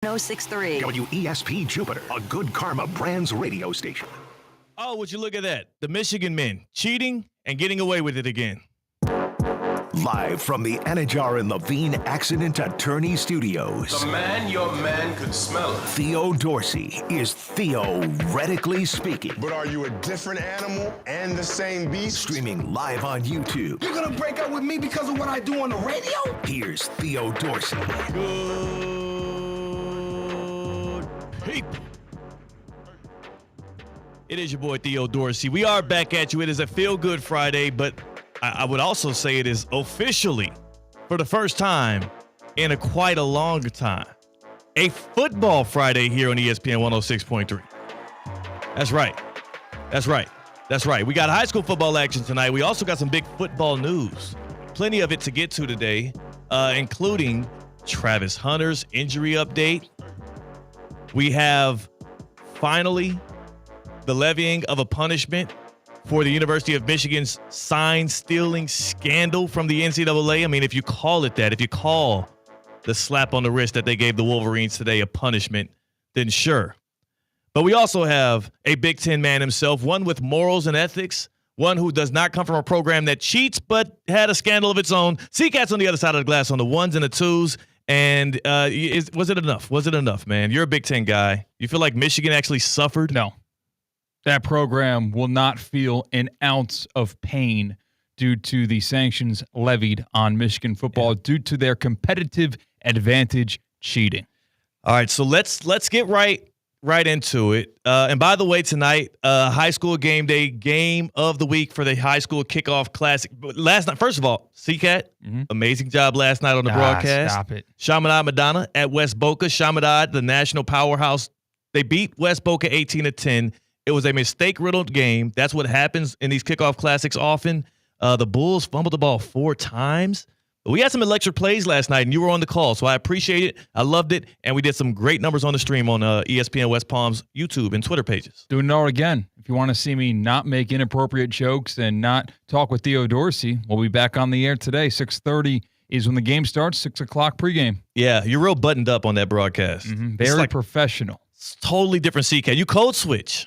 1063. WESP Jupiter, a good karma brands radio station. Oh, would you look at that? The Michigan men cheating and getting away with it again. Live from the Anajar and Levine Accident Attorney Studios. The man your man could smell it. Theo Dorsey is theoretically speaking. But are you a different animal and the same beast? Streaming live on YouTube. You're gonna break up with me because of what I do on the radio? Here's Theo Dorsey. Good people. It is your boy Theo Dorsey. We are back at you. It is a feel-good Friday, but I would also say it is officially, for the first time in quite a long time, a football Friday here on ESPN 106.3. That's right. That's right. That's right. We got high school football action tonight. We also got some big football news. Plenty of it to get to today, including Travis Hunter's injury update. We have finally the levying of a punishment for the University of Michigan's sign-stealing scandal from the NCAA. I mean, if you call it that, if you call the slap on the wrist that they gave the Wolverines today a punishment, then sure. But we also have a Big Ten man himself, one with morals and ethics, one who does not come from a program that cheats but had a scandal of its own. Seacat's on the other side of the glass on the ones and the twos. And was it enough? Was it enough, man? You're a Big Ten guy. You feel like Michigan actually suffered? No. That program will not feel an ounce of pain due to the sanctions levied on Michigan football due to their competitive advantage cheating. All right, so let's get right into it. And by the way, tonight, high school game day game of the week for the high school kickoff classic. Last night, first of all, Seacat, amazing job last night on the broadcast. Stop it. Chaminade Madonna at West Boca. Chaminade, the national powerhouse, they beat West Boca 18-10. It was a mistake-riddled game. That's what happens in these kickoff classics often. The Bulls fumbled the ball 4 times. But we had some electric plays last night, and you were on the call, so I appreciate it. I loved it, and we did some great numbers on the stream on ESPN West Palm's YouTube and Twitter pages. Doing it all again. If you want to see me not make inappropriate jokes and not talk with Theo Dorsey, we'll be back on the air today. 6:30 is when the game starts, 6 o'clock pregame. Yeah, you're real buttoned up on that broadcast. Very professional. It's totally different Seacat. You code switch.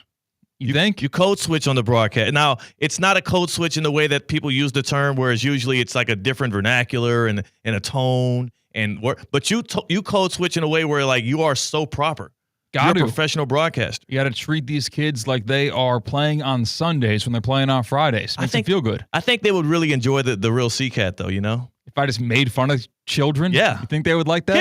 You think? You code switch on the broadcast. Now, it's not a code switch in the way that people use the term, whereas usually it's like a different vernacular and a tone. But you code switch in a way where, like, you are so proper. You're a professional broadcaster. You got to treat these kids like they are playing on Sundays when they're playing on Fridays. Makes them feel good. I think they would really enjoy the real Seacat, though, you know? If I just made fun of children, yeah. You think they would like that?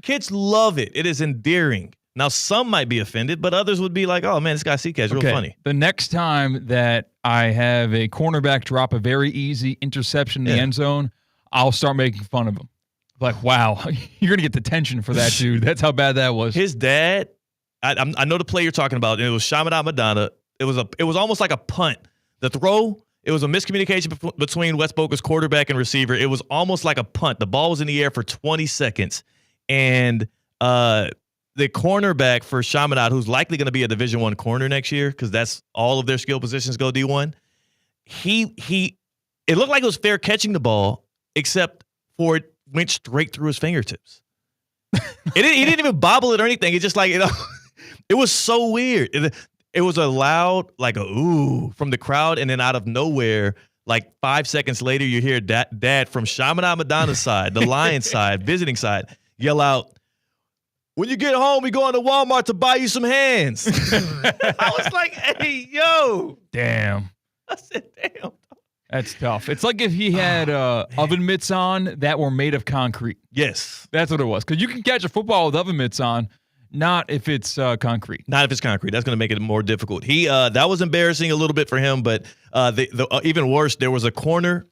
Kids love it. It is endearing. Now, some might be offended, but others would be like, oh, man, this guy Seacat is real funny. The next time that I have a cornerback drop a very easy interception in the end zone, I'll start making fun of him. Like, wow, you're going to get detention for that, dude. That's how bad that was. His dad, I know the play you're talking about, and it was Chaminade Madonna. It was almost like a punt. The throw, it was a miscommunication between West Boca's quarterback and receiver. It was almost like a punt. The ball was in the air for 20 seconds, and the cornerback for Chaminade, who's likely going to be a Division I corner next year because that's all of their skill positions go D1, it looked like it was fair catching the ball, except for it went straight through his fingertips. He didn't even bobble it or anything. It's just like, it was so weird. It was a loud, like a ooh from the crowd, and then out of nowhere, like 5 seconds later, you hear dad from Chaminade Madonna's side, the Lions side, visiting side, yell out, "When you get home, we going to Walmart to buy you some hands." I was like, hey, yo. Damn. I said, damn. That's tough. It's like if he had oven mitts on that were made of concrete. Yes. That's what it was. Because you can catch a football with oven mitts on, not if it's concrete. Not if it's concrete. That's going to make it more difficult. That was embarrassing a little bit for him, but even worse, there was a corner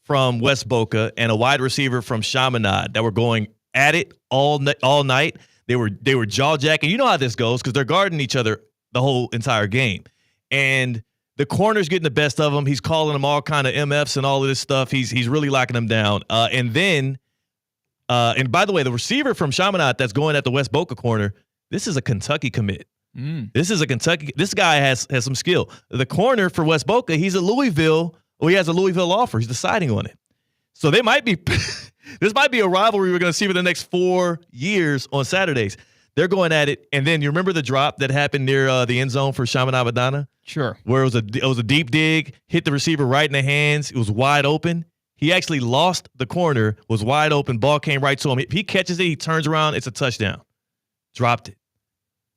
from West Boca and a wide receiver from Chaminade that were going at it all night. They were jaw-jacking. You know how this goes because they're guarding each other the whole entire game. And the corner's getting the best of him. He's calling them all kind of MFs and all of this stuff. He's really locking them down. And by the way, the receiver from Chaminade that's going at the West Boca corner, this is a Kentucky commit. This guy has some skill. The corner for West Boca, he has a Louisville offer. He's deciding on it. So they might be this might be a rivalry we're going to see for the next 4 years on Saturdays. They're going at it. And then you remember the drop that happened near the end zone for Shaman Abadana? Sure. Where it was a deep dig, hit the receiver right in the hands. It was wide open. He actually lost the corner, was wide open. Ball came right to him. If he catches it, he turns around. It's a touchdown. Dropped it.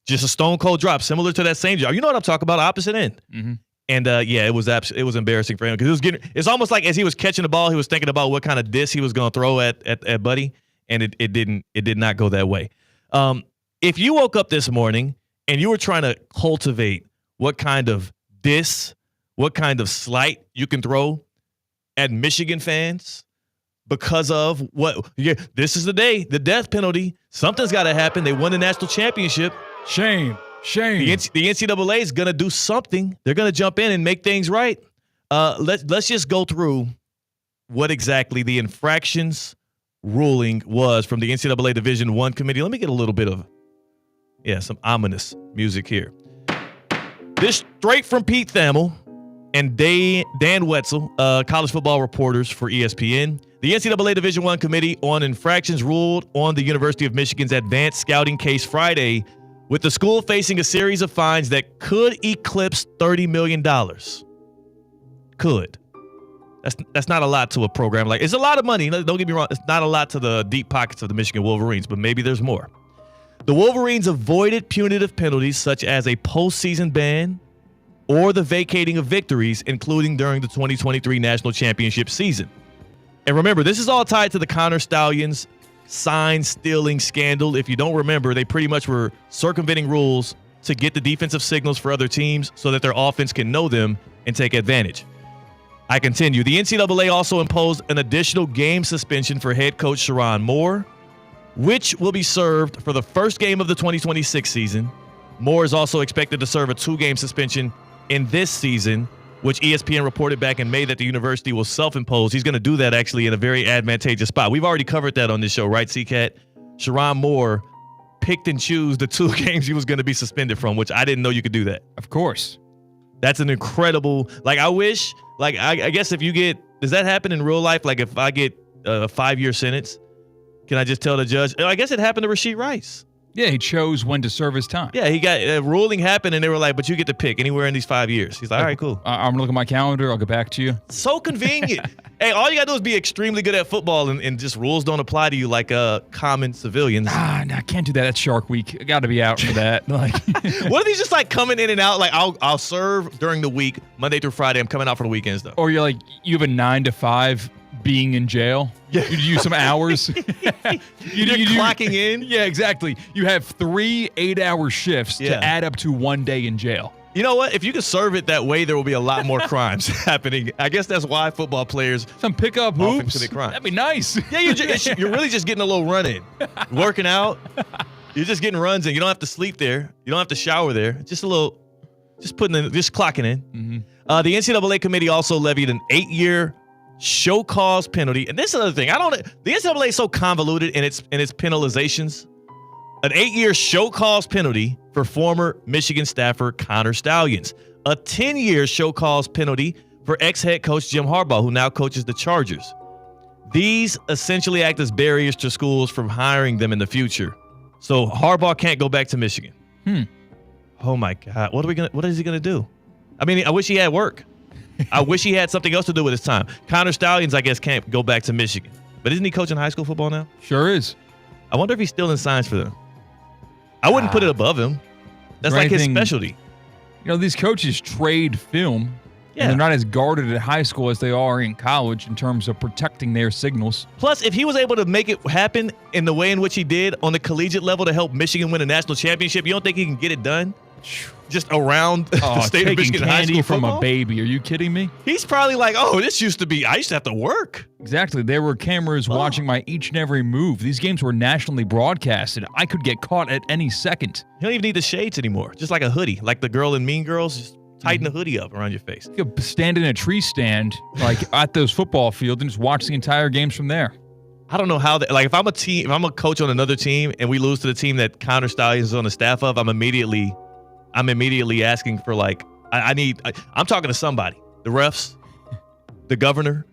Just a stone cold drop, similar to that same drop. You know what I'm talking about, opposite end. Mm-hmm. And it was embarrassing for him because it's almost like as he was catching the ball, he was thinking about what kind of diss he was going to throw at Buddy, and it did not go that way. If you woke up this morning and you were trying to cultivate what kind of diss, what kind of slight you can throw at Michigan fans because of this is the day, the death penalty. Something's got to happen. They won the national championship. Shame. The NCAA is going to do something. They're going to jump in and make things right. Let's just go through what exactly the infractions ruling was from the NCAA Division I committee. Let me get a little bit of some ominous music here. This straight from Pete Thamel and Dan Wetzel, college football reporters for ESPN. The NCAA Division I committee on infractions ruled on the University of Michigan's advanced scouting case Friday, with the school facing a series of fines that could eclipse $30 million. Could. That's not a lot to a program. Like, it's a lot of money. Don't get me wrong. It's not a lot to the deep pockets of the Michigan Wolverines, but maybe there's more. The Wolverines avoided punitive penalties such as a postseason ban or the vacating of victories, including during the 2023 national championship season. And remember, this is all tied to the Connor Stallions sign stealing scandal. If you don't remember, they pretty much were circumventing rules to get the defensive signals for other teams so that their offense can know them and take advantage. I continue. The NCAA also imposed an additional game suspension for head coach Sharon Moore, which will be served for the first game of the 2026 season. Moore is also expected to serve a 2-game suspension in this season, which ESPN reported back in May that the university will self-impose. He's going to do that actually in a very advantageous spot. We've already covered that on this show, right, C-Cat? Sharon Moore picked and chose the 2 games he was going to be suspended from, which I didn't know you could do that. Of course. That's an incredible, I wish, I guess if you get, does that happen in real life? Like if I get a 5-year sentence, can I just tell the judge? I guess it happened to Rasheed Rice. Yeah, he chose when to serve his time. Yeah, he got a ruling happened, and they were like, but you get to pick anywhere in these 5 years. He's like, all right, cool. I'm going to look at my calendar. I'll get back to you. So convenient. Hey, all you got to do is be extremely good at football, and just rules don't apply to you like common civilians. No, I can't do that. That's Shark Week. I got to be out for that. What if he's just coming in and out? Like, I'll serve during the week, Monday through Friday. I'm coming out for the weekends, though. Or you're you have a 9 to 5 being in jail. Yeah. You do some hours. You're clocking in. Yeah, exactly. You have 3 8-hour shifts to add up to 1 day in jail. You know what? If you could serve it that way, there will be a lot more crimes happening. I guess that's why football players some pickup hoops. Commit crimes. That'd be nice. Yeah, you're really just getting a little run in, working out. You're just getting runs in. You don't have to sleep there. You don't have to shower there. Just clocking in. Mm-hmm. The NCAA committee also levied an 8-year show cause penalty. And this is another thing. The NCAA is so convoluted in its penalizations. An 8-year show cause penalty for former Michigan staffer Connor Stallions. A 10-year show cause penalty for ex-head coach Jim Harbaugh, who now coaches the Chargers. These essentially act as barriers to schools from hiring them in the future. So Harbaugh can't go back to Michigan. Oh my God. What is he gonna do? I mean, I wish he had work. I wish he had something else to do with his time. Connor Stallions, I guess, can't go back to Michigan. But isn't he coaching high school football now? Sure is. I wonder if he's still in science for them. I wouldn't put it above him. That's like his specialty. These coaches trade film. Yeah. And they're not as guarded at high school as they are in college in terms of protecting their signals. Plus, if he was able to make it happen in the way in which he did on the collegiate level to help Michigan win a national championship, you don't think he can get it done? Just around the state of Michigan high school from football? A baby. Are you kidding me? He's probably like, I used to have to work. Exactly. There were cameras watching my each and every move. These games were nationally broadcasted. I could get caught at any second. You don't even need the shades anymore. Just like a hoodie. Like the girl in Mean Girls, just tighten the hoodie up around your face. You could stand in a tree stand at those football fields and just watch the entire games from there. I don't know how that, if I'm a coach on another team and we lose to the team that Connor Stallions is on the staff of, I'm immediately asking for I'm talking to somebody, the refs, the governor.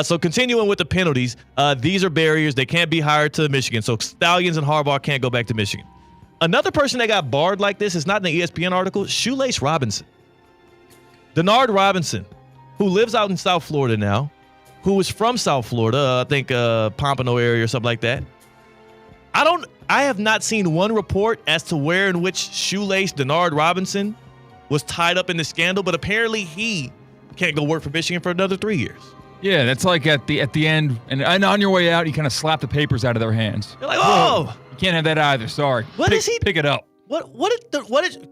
So continuing with the penalties, these are barriers. They can't be hired to Michigan. So Stallions and Harbaugh can't go back to Michigan. Another person that got barred like this is not in the ESPN article, Shoelace Robinson. Denard Robinson, who lives out in South Florida now, who was from South Florida, I think Pompano area or something like that. I have not seen one report as to where in which Shoelace Denard Robinson was tied up in the scandal, but apparently he can't go work for Michigan for another 3 years. Yeah, that's like at the end, and on your way out, you kind of slap the papers out of their hands. You're like, oh, you can't have that either. Sorry. Pick it up?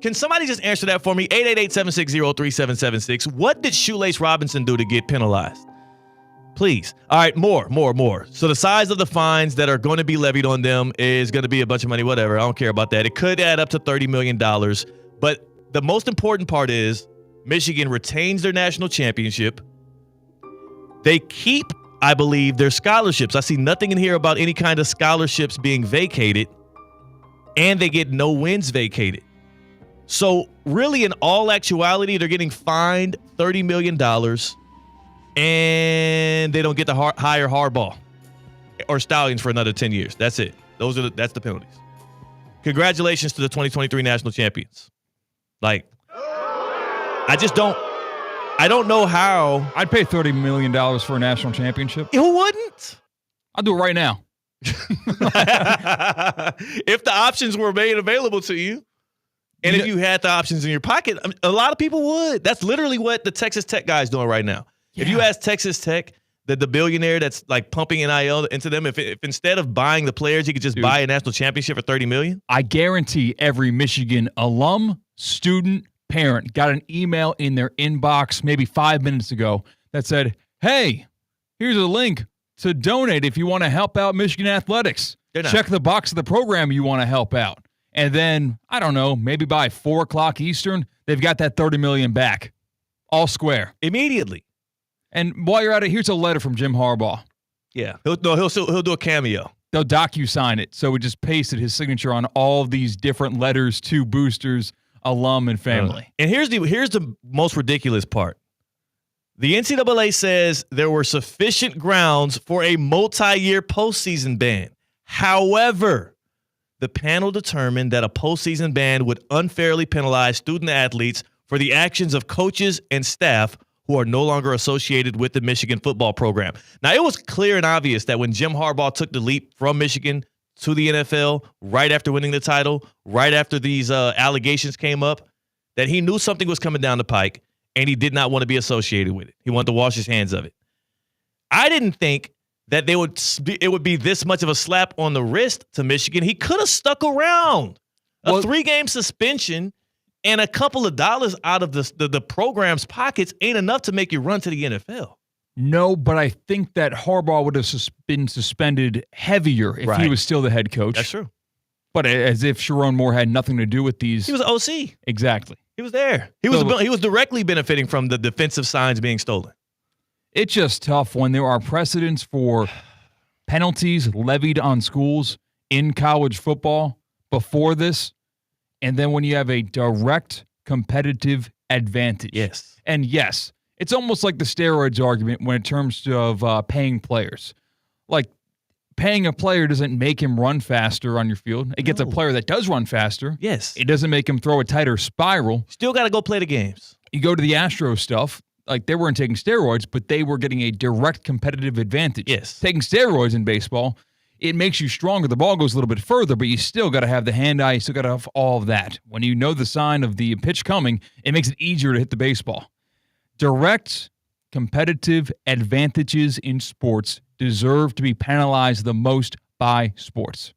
Can somebody just answer that for me? 888-760-3776. What did Shoelace Robinson do to get penalized? Please. All right, more. So the size of the fines that are going to be levied on them is going to be a bunch of money, whatever. I don't care about that. It could add up to $30 million. But the most important part is Michigan retains their national championship. They keep, I believe, their scholarships. I see nothing in here about any kind of scholarships being vacated, and they get no wins vacated. So really, in all actuality, they're getting fined $30 million, and they don't get to hire Harbaugh or Stallions for another 10 years. That's it. That's the penalties. Congratulations to the 2023 national champions. Like, I don't know how. I'd pay $30 million for a national championship. Who wouldn't? I'll do it right now. If the options were made available to you, and if you had the options in your pocket, a lot of people would. That's literally what the Texas Tech guy is doing right now. Yeah. If you ask Texas Tech, the billionaire that's like pumping NIL into them, if instead of buying the players, you could just buy a national championship for $30 million. I guarantee every Michigan alum, student, parent got an email in their inbox maybe 5 minutes ago that said, hey, here's a link to donate if you want to help out Michigan athletics. Check the box of the program you want to help out. And then, I don't know, maybe by 4 o'clock Eastern, they've got that $30 million back. All square. Immediately. And while you're at it, here's a letter from Jim Harbaugh. Yeah. He'll do a cameo. They'll docu-sign it. So we just pasted his signature on all of these different letters to boosters, alum, and family. And here's the most ridiculous part. The NCAA says there were sufficient grounds for a multi-year postseason ban. However, the panel determined that a postseason ban would unfairly penalize student athletes for the actions of coaches and staff who are no longer associated with the Michigan football program. Now, it was clear and obvious that when Jim Harbaugh took the leap from Michigan to the NFL right after winning the title, right after these allegations came up, that he knew something was coming down the pike, and he did not want to be associated with it. He wanted to wash his hands of it. I didn't think that it would be this much of a slap on the wrist to Michigan. He could have stuck around. A 3-game suspension and a couple of dollars out of the program's pockets ain't enough to make you run to the NFL. No, but I think that Harbaugh would have been suspended heavier if he was still the head coach. That's true. But as if Sharon Moore had nothing to do with these. He was an OC. Exactly. He was there. He was directly benefiting from the defensive signs being stolen. It's just tough when there are precedents for penalties levied on schools in college football before this, and then when you have a direct competitive advantage. Yes. And yes, it's almost like the steroids argument when in terms of paying players. Like, paying a player doesn't make him run faster on your field. It gets a player that does run faster. Yes. It doesn't make him throw a tighter spiral. Still got to go play the games. You go to the Astros stuff, like they weren't taking steroids, but they were getting a direct competitive advantage. Yes. Taking steroids in baseball, it makes you stronger. The ball goes a little bit further, but you still got to have the hand-eye. You still got to have all of that. When you know the sign of the pitch coming, it makes it easier to hit the baseball. Direct competitive advantages in sports deserve to be penalized the most by sports.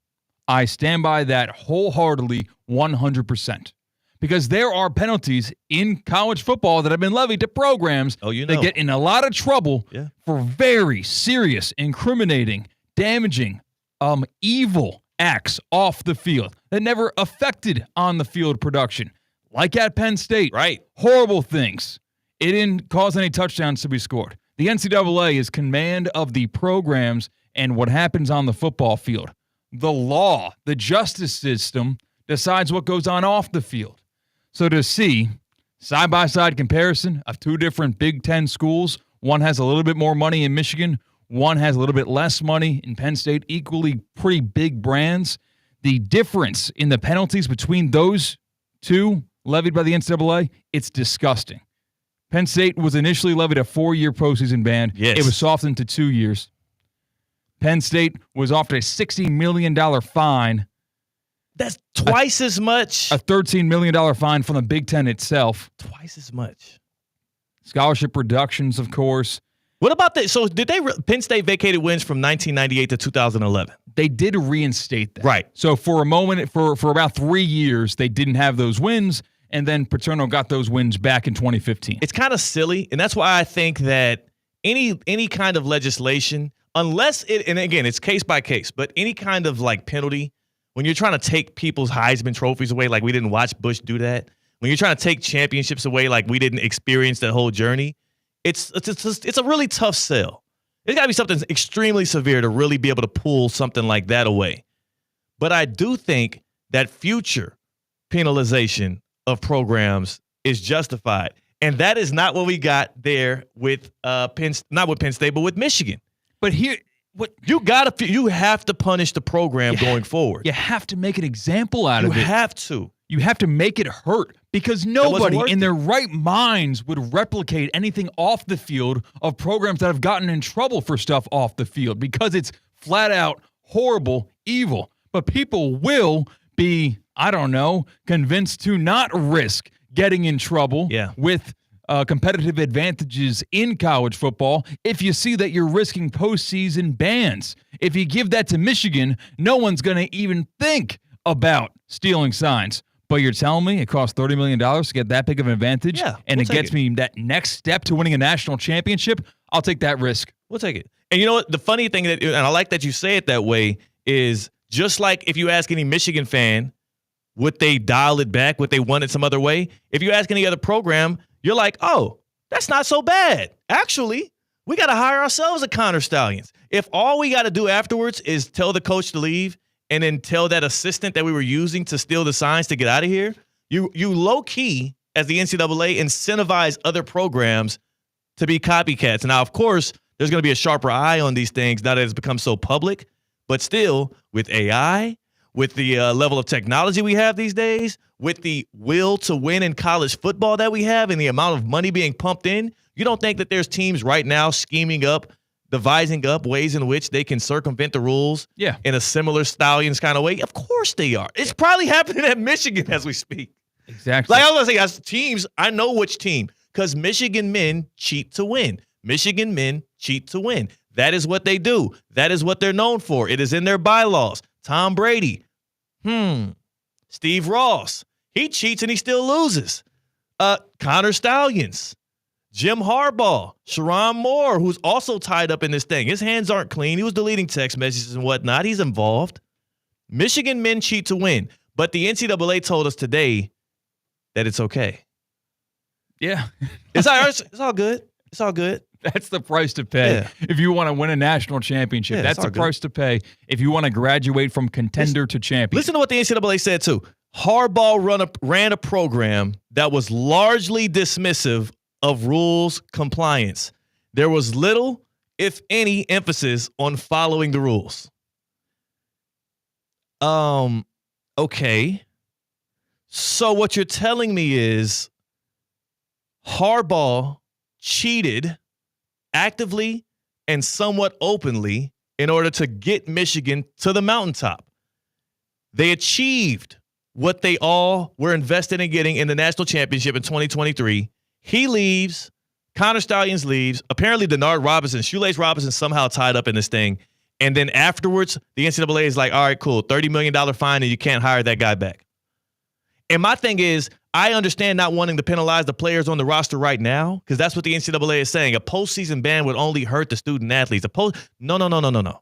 I stand by that wholeheartedly 100%. Because there are penalties in college football that have been levied to programs that get in a lot of trouble for very serious, incriminating, damaging, evil acts off the field that never affected on the field production. Like at Penn State. Right. Horrible things. It didn't cause any touchdowns to be scored. The NCAA is command of the programs and what happens on the football field. The law, the justice system, decides what goes on off the field. So to see side-by-side comparison of two different Big Ten schools, one has a little bit more money in Michigan, one has a little bit less money in Penn State, equally pretty big brands, the difference in the penalties between those two levied by the NCAA, it's disgusting. Penn State was initially levied a 4-year postseason ban. Yes. It was softened to 2 years. Penn State was offered a $60 million fine. That's twice as much. A $13 million fine from the Big Ten itself. Twice as much. Scholarship reductions, of course. What about that? So did Penn State vacated wins from 1998 to 2011? They did reinstate that. Right. So for a moment, for about 3 years, they didn't have those wins, and then Paterno got those wins back in 2015. It's kind of silly, and that's why I think that any kind of legislation, unless it, and again, it's case by case, but any kind of like penalty, when you're trying to take people's Heisman trophies away, like we didn't watch Bush do that, when you're trying to take championships away, like we didn't experience that whole journey, it's a really tough sell. It's got to be something extremely severe to really be able to pull something like that away. But I do think that future penalization of programs is justified. And that is not what we got there with not with Penn State, but with Michigan. But here, what you have to punish the program going forward. You have to make an example out of it. You have to. You have to make it hurt because nobody in their it. right minds would replicate anything off the field of programs that have gotten in trouble for stuff off the field because it's flat out horrible, evil. But people will be, I don't know, convinced to not risk getting in trouble with competitive advantages in college football if you see that you're risking postseason bans. If you give that to Michigan, no one's going to even think about stealing signs. But you're telling me it costs $30 million to get that big of an advantage, and it gets me that next step to winning a national championship? I'll take that risk. We'll take it. And you know what? The funny thing, and I like that you say it that way, is just like if you ask any Michigan fan, would they dial it back? Would they want it some other way? If you ask any other program, you're like, oh, that's not so bad. Actually, we got to hire ourselves a Connor Stallions. If all we got to do afterwards is tell the coach to leave and then tell that assistant that we were using to steal the signs to get out of here, you low-key, as the NCAA, incentivize other programs to be copycats. Now, of course, there's going to be a sharper eye on these things now that it's become so public. But still, with AI, with the level of technology we have these days, with the will to win in college football that we have and the amount of money being pumped in, you don't think that there's teams right now scheming up, devising up ways in which they can circumvent the rules in a similar Stallions kind of way? Of course they are. It's probably happening at Michigan as we speak. Exactly. Like I was going to say, as teams, I know which team, because Michigan men cheat to win. Michigan men cheat to win. That is what they do. That is what they're known for. It is in their bylaws. Tom Brady. Steve Ross. He cheats and he still loses. Connor Stallions. Jim Harbaugh, Sherrone Moore, who's also tied up in this thing. His hands aren't clean. He was deleting text messages and whatnot. He's involved. Michigan men cheat to win. But the NCAA told us today that it's okay. Yeah. It's all good. It's all good. That's the price to pay if you want to win a national championship. That's the price to pay if you want to graduate from contender to champion. Listen to what the NCAA said, too. Harbaugh ran a program that was largely dismissive of rules compliance. There was little, if any, emphasis on following the rules. Okay. So what you're telling me is Harbaugh cheated actively and somewhat openly in order to get Michigan to the mountaintop. They achieved what they all were invested in getting in the national championship in 2023. He leaves. Connor Stallions leaves. Apparently, Denard Robinson, Shoelace Robinson, somehow tied up in this thing. And then afterwards, the NCAA is like, all right, cool, $30 million fine, and you can't hire that guy back. And my thing is, I understand not wanting to penalize the players on the roster right now, because that's what the NCAA is saying. A postseason ban would only hurt the student athletes. No.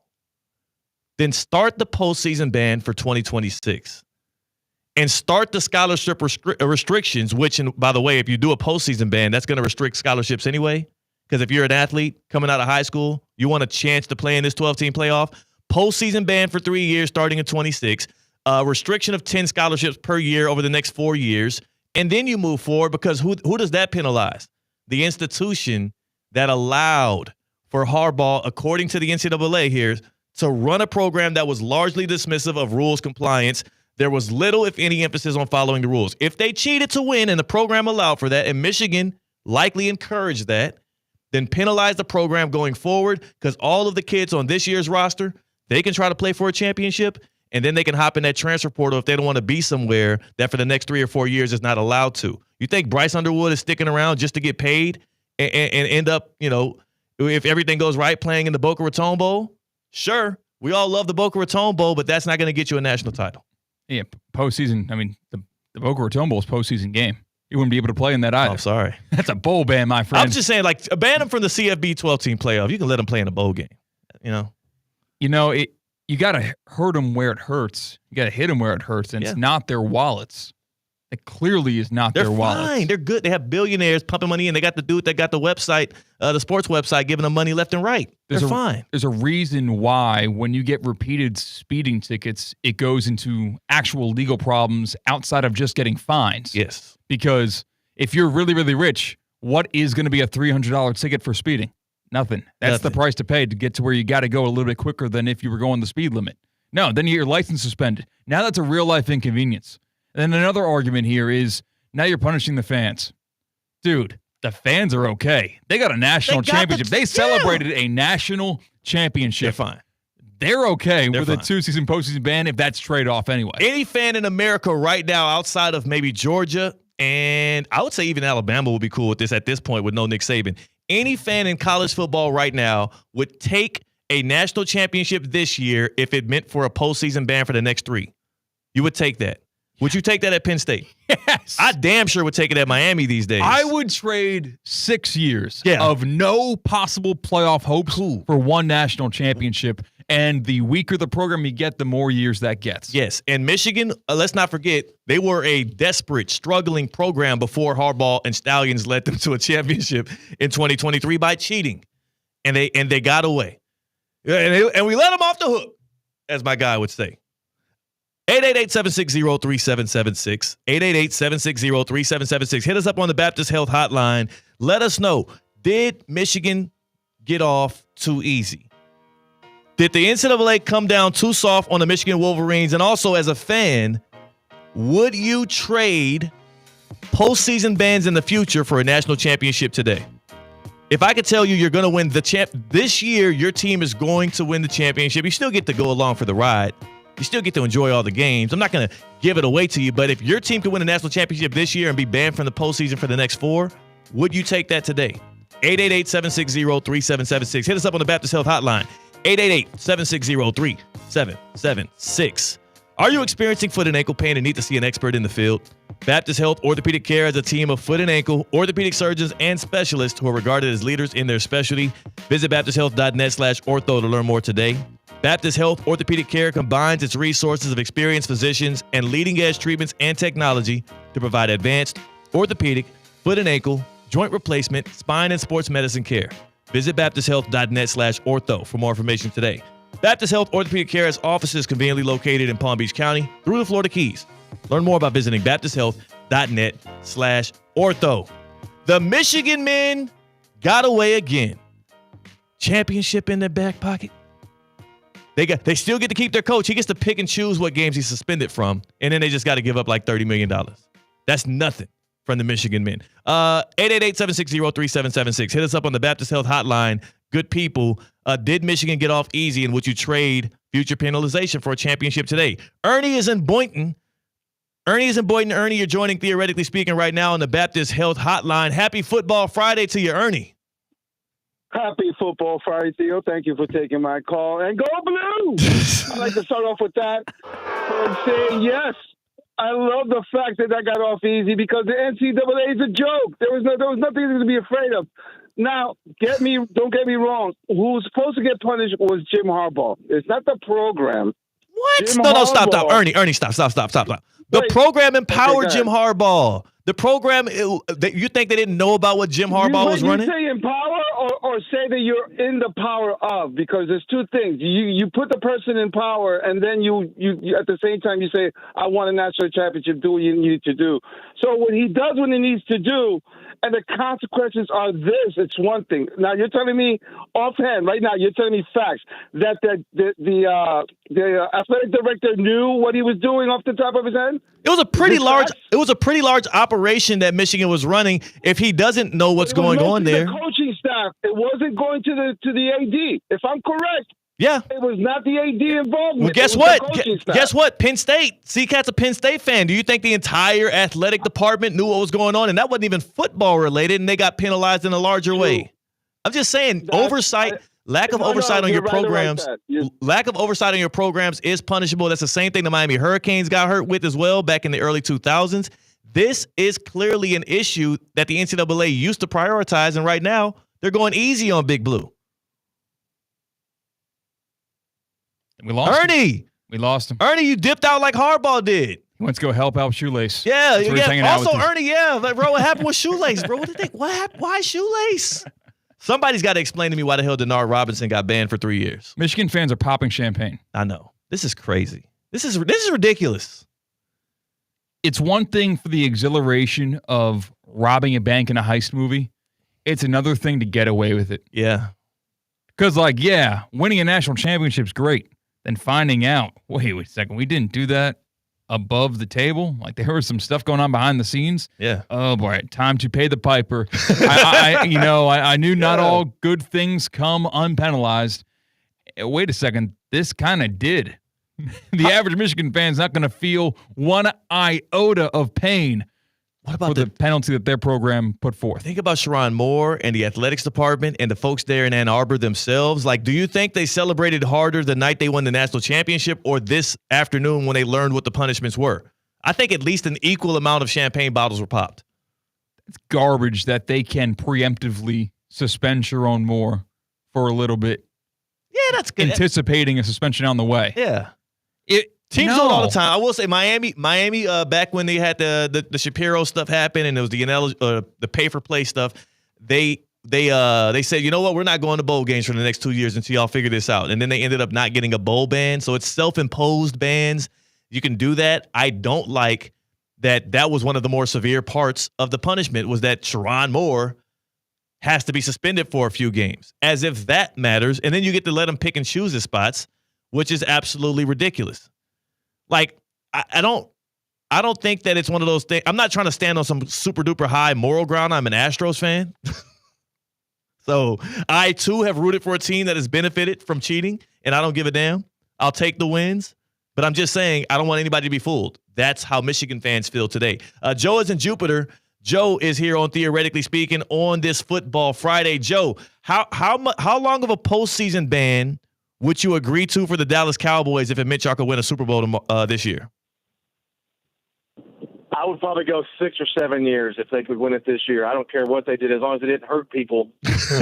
Then start the postseason ban for 2026. And start the scholarship restrictions, which, and by the way, if you do a postseason ban, that's going to restrict scholarships anyway. Because if you're an athlete coming out of high school, you want a chance to play in this 12-team playoff. Postseason ban for 3 years starting in 26. Restriction of 10 scholarships per year over the next 4 years. And then you move forward, because who does that penalize? The institution that allowed for Harbaugh, according to the NCAA here, to run a program that was largely dismissive of rules compliance. There was little, if any, emphasis on following the rules. If they cheated to win and the program allowed for that, and Michigan likely encouraged that, then penalize the program going forward, because all of the kids on this year's roster, they can try to play for a championship, and then they can hop in that transfer portal if they don't want to be somewhere that for the next 3 or 4 years is not allowed to. You think Bryce Underwood is sticking around just to get paid and end up, if everything goes right, playing in the Boca Raton Bowl? Sure. We all love the Boca Raton Bowl, but that's not going to get you a national title. Yeah, postseason. I mean, the Boca Raton Bowl is postseason game. You wouldn't be able to play in that either. Oh, I'm sorry. That's a bowl ban, my friend. I'm just saying, ban them from the CFB 12-team playoff. You can let them play in a bowl game. You got to hurt them where it hurts. You got to hit them where it hurts, and it's not their wallets. It clearly is not their wallets. They're fine. They're good. They have billionaires pumping money in. They got the dude that got the website, the sports website, giving them money left and right. They're fine. There's a reason why when you get repeated speeding tickets, it goes into actual legal problems outside of just getting fines. Yes. Because if you're really, really rich, what is going to be a $300 ticket for speeding? Nothing. That's the price to pay to get to where you got to go a little bit quicker than if you were going the speed limit. No, then you get your license suspended. Now that's a real-life inconvenience. And then another argument here is now you're punishing the fans. Dude, the fans are okay. They got a national championship. They celebrated a national championship. They're fine. They're okay with a 2-season postseason ban if that's trade-off anyway. Any fan in America right now outside of maybe Georgia, and I would say even Alabama would be cool with this at this point with no Nick Saban. Any fan in college football right now would take a national championship this year if it meant for a postseason ban for the next 3. You would take that. Would you take that at Penn State? Yes. I damn sure would take it at Miami these days. I would trade 6 years of no possible playoff hopes for one national championship. And the weaker the program you get, the more years that gets. Yes. And Michigan, let's not forget, they were a desperate, struggling program before Harbaugh and Stallions led them to a championship in 2023 by cheating. And they got away. And we let them off the hook, as my guy would say. 888-760-3776. 888-760-3776. Hit us up on the Baptist Health Hotline. Let us know, did Michigan get off too easy? Did the NCAA come down too soft on the Michigan Wolverines? And also, as a fan, would you trade postseason bans in the future for a national championship today? If I could tell you you're going to win this year, your team is going to win the championship. You still get to go along for the ride. You still get to enjoy all the games. I'm not going to give it away to you, but if your team could win a national championship this year and be banned from the postseason for the next 4, would you take that today? 888-760-3776. Hit us up on the Baptist Health Hotline. 888-760-3776. Are you experiencing foot and ankle pain and need to see an expert in the field? Baptist Health Orthopedic Care has a team of foot and ankle orthopedic surgeons and specialists who are regarded as leaders in their specialty. Visit baptisthealth.net/ortho to learn more today. Baptist Health Orthopedic Care combines its resources of experienced physicians and leading-edge treatments and technology to provide advanced orthopedic, foot and ankle, joint replacement, spine, and sports medicine care. Visit baptisthealth.net/ortho for more information today. Baptist Health Orthopedic Care has offices conveniently located in Palm Beach County through the Florida Keys. Learn more by visiting baptisthealth.net/ortho. The Michigan men got away again. Championship in their back pocket. They still get to keep their coach. He gets to pick and choose what games he's suspended from, and then they just got to give up like $30 million. That's nothing from the Michigan men. 888-760-3776. Hit us up on the Baptist Health Hotline. Good people. Did Michigan get off easy, and would you trade future penalization for a championship today? Ernie is in Boynton. Ernie, you're joining Theoretically Speaking right now on the Baptist Health Hotline. Happy Football Friday to you, Ernie. Happy Football Friday, Theo. Thank you for taking my call. And go blue! I'd like to start off with that and saying yes. I love the fact that got off easy because the NCAA is a joke. There was nothing to be afraid of. Now, don't get me wrong. Who's supposed to get punished was Jim Harbaugh. It's not the program. What? No, stop. Ernie, stop. The program empowered Jim Harbaugh. The program, you think they didn't know about what Jim Harbaugh was running? You say empower or say that you're in the power of, because there's two things. You put the person in power, and then you at the same time you say, I want a national championship, do what you need to do. So when he does what he needs to do, and the consequences are this, it's one thing. Now you're telling me offhand right now, you're telling me facts that the athletic director knew what he was doing off the top of his head? It was a pretty large operation that Michigan was running. If he doesn't know what's going on there, the coaching staff, it wasn't going to the AD. If I'm correct, yeah, it was not the AD involved. Well, guess what? Guess what? Penn State. C-Cat's a Penn State fan. Do you think the entire athletic department knew what was going on? And that wasn't even football related, and they got penalized in a larger way. I'm just saying, lack of oversight on your programs. Lack of oversight on your programs is punishable. That's the same thing the Miami Hurricanes got hurt with as well back in the early 2000s. This is clearly an issue that the NCAA used to prioritize, and right now they're going easy on Big Blue. We lost Ernie. him. We lost him. Ernie, you dipped out like Harbaugh did. He went to go help out Shoelace. Yeah. Also, Ernie, like, bro, what happened with Shoelace, bro? What happened? Why Shoelace? Somebody's got to explain to me why the hell Denard Robinson got banned for 3 years. Michigan fans are popping champagne. I know. This is crazy. This is ridiculous. It's one thing for the exhilaration of robbing a bank in a heist movie. It's another thing to get away with it. Yeah. Because, winning a national championship is great. Then finding out, wait a second, we didn't do that above the table. Like, there was some stuff going on behind the scenes. Yeah. Oh, boy, time to pay the piper. I knew not all good things come unpenalized. Wait a second, this kind of did. The average Michigan fan's not going to feel one iota of pain for the penalty that their program put forth. Think about Sharon Moore and the athletics department and the folks there in Ann Arbor themselves. Like, do you think they celebrated harder the night they won the national championship or this afternoon when they learned what the punishments were? I think at least an equal amount of champagne bottles were popped. It's garbage that they can preemptively suspend Sharon Moore for a little bit. Yeah, that's good. Anticipating a suspension on the way. Yeah. Teams do it all the time. I will say Miami. Back when they had the Shapiro stuff happen and it was the pay for play stuff, they said, you know what, we're not going to bowl games for the next 2 years until y'all figure this out. And then they ended up not getting a bowl ban. So it's self-imposed bans. You can do that. I don't like that was one of the more severe parts of the punishment was that Sharon Moore has to be suspended for a few games, as if that matters. And then you get to let him pick and choose his spots, which is absolutely ridiculous. Like, I don't think that it's one of those things. I'm not trying to stand on some super duper high moral ground. I'm an Astros fan. So I too have rooted for a team that has benefited from cheating, and I don't give a damn. I'll take the wins, but I'm just saying I don't want anybody to be fooled. That's how Michigan fans feel today. Joe is in Jupiter. Joe is here on Theoretically Speaking on this Football Friday. Joe, how long of a postseason ban would you agree to for the Dallas Cowboys if it meant y'all could win a Super Bowl this year? I would probably go 6 or 7 years if they could win it this year. I don't care what they did, as long as it didn't hurt people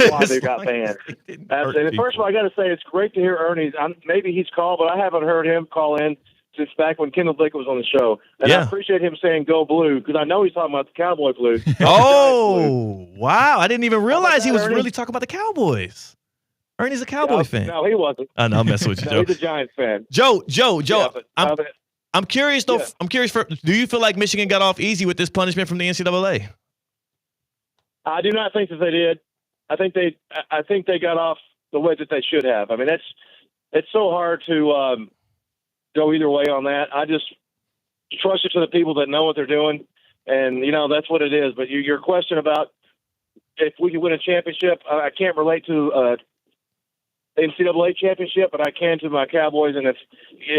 while they got banned. And first of all, I got to say, it's great to hear Ernie's. Maybe he's called, but I haven't heard him call in since back when Kendall Dick was on the show. And I appreciate him saying go blue, because I know he's talking about the Cowboy blue. Oh, wow. I didn't even realize he was really talking about the Cowboys. Ernie's a Cowboy fan. No, he wasn't. I know, I'm messing with you, Joe. He's a Giants fan. Joe, Yeah, I'm curious, though. Yeah. I'm curious, do you feel like Michigan got off easy with this punishment from the NCAA? I do not think that they did. I think they got off the way that they should have. I mean, it's so hard to go either way on that. I just trust it to the people that know what they're doing, and that's what it is. But your question about if we could win a championship, I can't relate to NCAA championship, but I can to my Cowboys. And if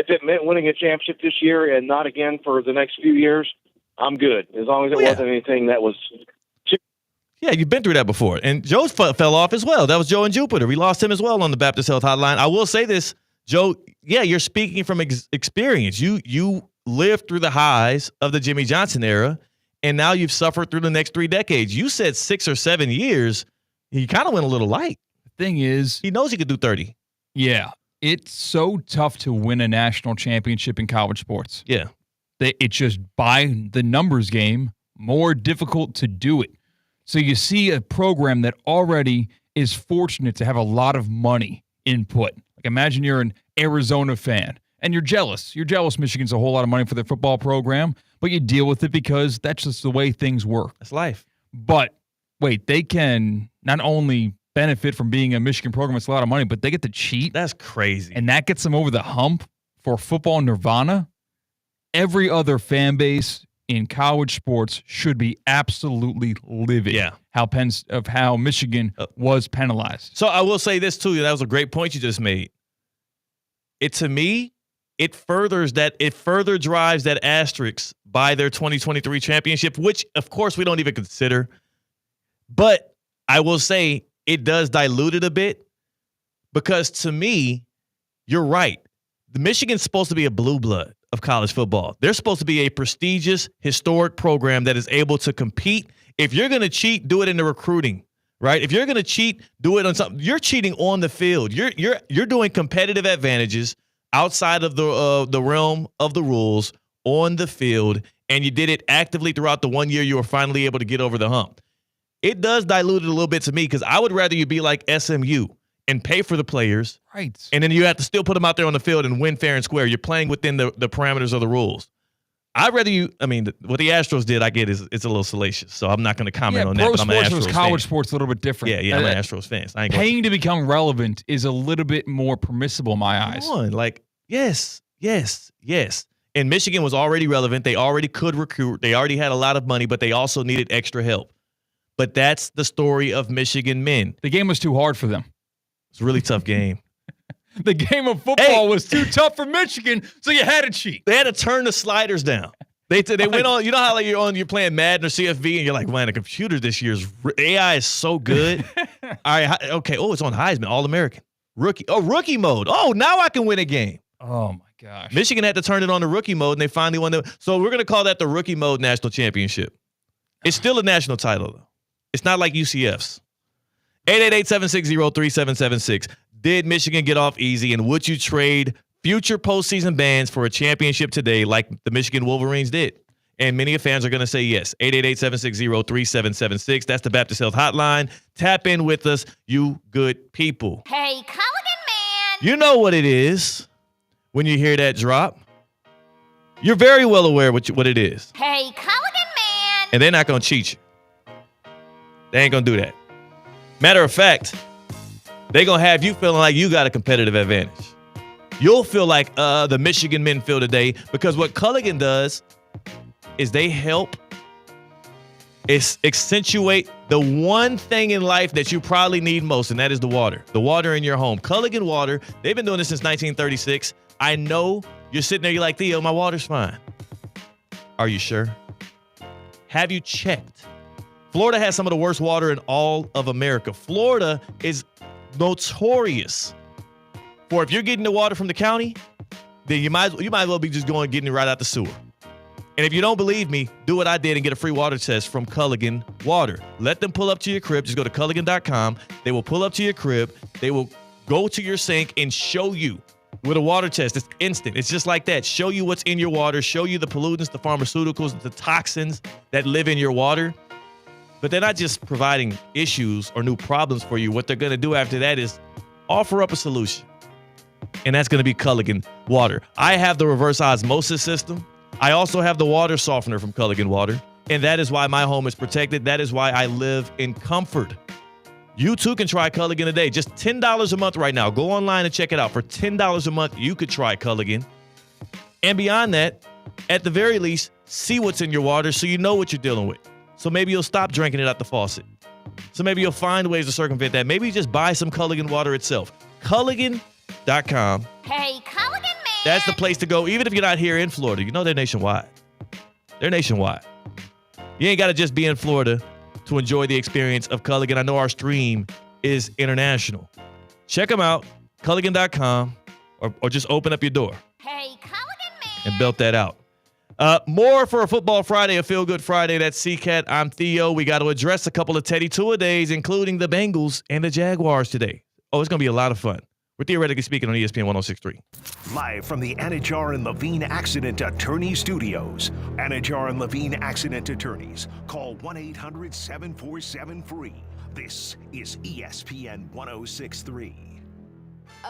it meant winning a championship this year and not again for the next few years, I'm good, as long as it wasn't anything that was. Yeah, you've been through that before. And Joe fell off as well. That was Joe in Jupiter. We lost him as well on the Baptist Health Hotline. I will say this, Joe, you're speaking from experience. You lived through the highs of the Jimmy Johnson era, and now you've suffered through the next 3 decades. You said 6 or 7 years. He kind of went a little light. The thing is, he knows he could do 30. Yeah. It's so tough to win a national championship in college sports. Yeah. It's just, by the numbers game, more difficult to do it. So you see a program that already is fortunate to have a lot of money input. Like imagine you're an Arizona fan and you're jealous. You're jealous Michigan's a whole lot of money for their football program, but you deal with it because that's just the way things work. That's life. But wait, they can not only benefit from being a Michigan program, it's a lot of money, but they get to cheat. That's crazy. And that gets them over the hump for football nirvana. Every other fan base in college sports should be absolutely livid. Yeah. How Michigan was penalized. So I will say this too. That was a great point you just made. To me, it further drives that asterisk by their 2023 championship, which of course we don't even consider. But I will say it does dilute it a bit because to me, you're right. The Michigan's supposed to be a blue blood of college football. They're supposed to be a prestigious, historic program that is able to compete. If you're going to cheat, do it in the recruiting, right? If you're going to cheat, do it on something. You're cheating on the field. You're doing competitive advantages outside of the realm of the rules on the field, and you did it actively throughout the 1 year you were finally able to get over the hump. It does dilute it a little bit to me because I would rather you be like SMU and pay for the players. Right. And then you have to still put them out there on the field and win fair and square. You're playing within the parameters of the rules. I'd rather what the Astros did, I get it's a little salacious. So I'm not going to comment on that, but I'm an Astros fan. College sports a little bit different. Yeah, I'm an Astros fan. So paying to become relevant is a little bit more permissible in my eyes. Yes. And Michigan was already relevant. They already could recruit. They already had a lot of money, but they also needed extra help. But that's the story of Michigan men. The game was too hard for them. It's a really tough game. The game of football was too tough for Michigan, so you had to cheat. They had to turn the sliders down. They went on. You know how you're playing Madden or CFV, and you're like, man, the computer this year's AI is so good. All right, okay. Oh, it's on Heisman, All-American, rookie. Oh, rookie mode. Oh, now I can win a game. Oh my gosh. Michigan had to turn it on the rookie mode, and they finally won. So we're gonna call that the rookie mode national championship. It's still a national title though. It's not like UCF's. 888-760-3776. Did Michigan get off easy, and would you trade future postseason bans for a championship today like the Michigan Wolverines did? And many fans are going to say yes. 888-760-3776. That's the Baptist Health Hotline. Tap in with us, you good people. Hey, Culligan man! You know what it is when you hear that drop. You're very well aware what it is. Hey, Culligan man! And they're not going to cheat you. They ain't going to do that. Matter of fact, they're going to have you feeling like you got a competitive advantage. You'll feel like the Michigan men feel today because what Culligan does is they help accentuate the one thing in life that you probably need most, and that is the water in your home. Culligan Water, they've been doing this since 1936. I know you're sitting there, you're like, Theo, my water's fine. Are you sure? Have you checked? Florida has some of the worst water in all of America. Florida is notorious for if you're getting the water from the county, then you might as well be just going getting it right out the sewer. And if you don't believe me, do what I did and get a free water test from Culligan Water. Let them pull up to your crib. Just go to Culligan.com. They will pull up to your crib. They will go to your sink and show you with a water test. It's instant. It's just like that. Show you what's in your water. Show you the pollutants, the pharmaceuticals, the toxins that live in your water. But they're not just providing issues or new problems for you. What they're going to do after that is offer up a solution. And that's going to be Culligan Water. I have the reverse osmosis system. I also have the water softener from Culligan Water. And that is why my home is protected. That is why I live in comfort. You too can try Culligan today. Just $10 a month right now. Go online and check it out. For $10 a month, you could try Culligan. And beyond that, at the very least, see what's in your water so you know what you're dealing with. So maybe you'll stop drinking it out the faucet. So maybe you'll find ways to circumvent that. Maybe you just buy some Culligan water itself. Culligan.com. Hey, Culligan man! That's the place to go, even if you're not here in Florida. You know they're nationwide. They're nationwide. You ain't got to just be in Florida to enjoy the experience of Culligan. I know our stream is international. Check them out, Culligan.com, or just open up your door. Hey, Culligan man! And belt that out. More for a Football Friday, a Feel Good Friday. That's CCAT. I'm Theo. We got to address a couple of Teddy Two-A-Days, including the Bengals and the Jaguars today. Oh, it's going to be a lot of fun. We're theoretically speaking on ESPN 106.3. Live from the Anajar and Levine Accident Attorney Studios. Anajar and Levine Accident Attorneys. Call 1-800-747-FREE. This is ESPN 106.3.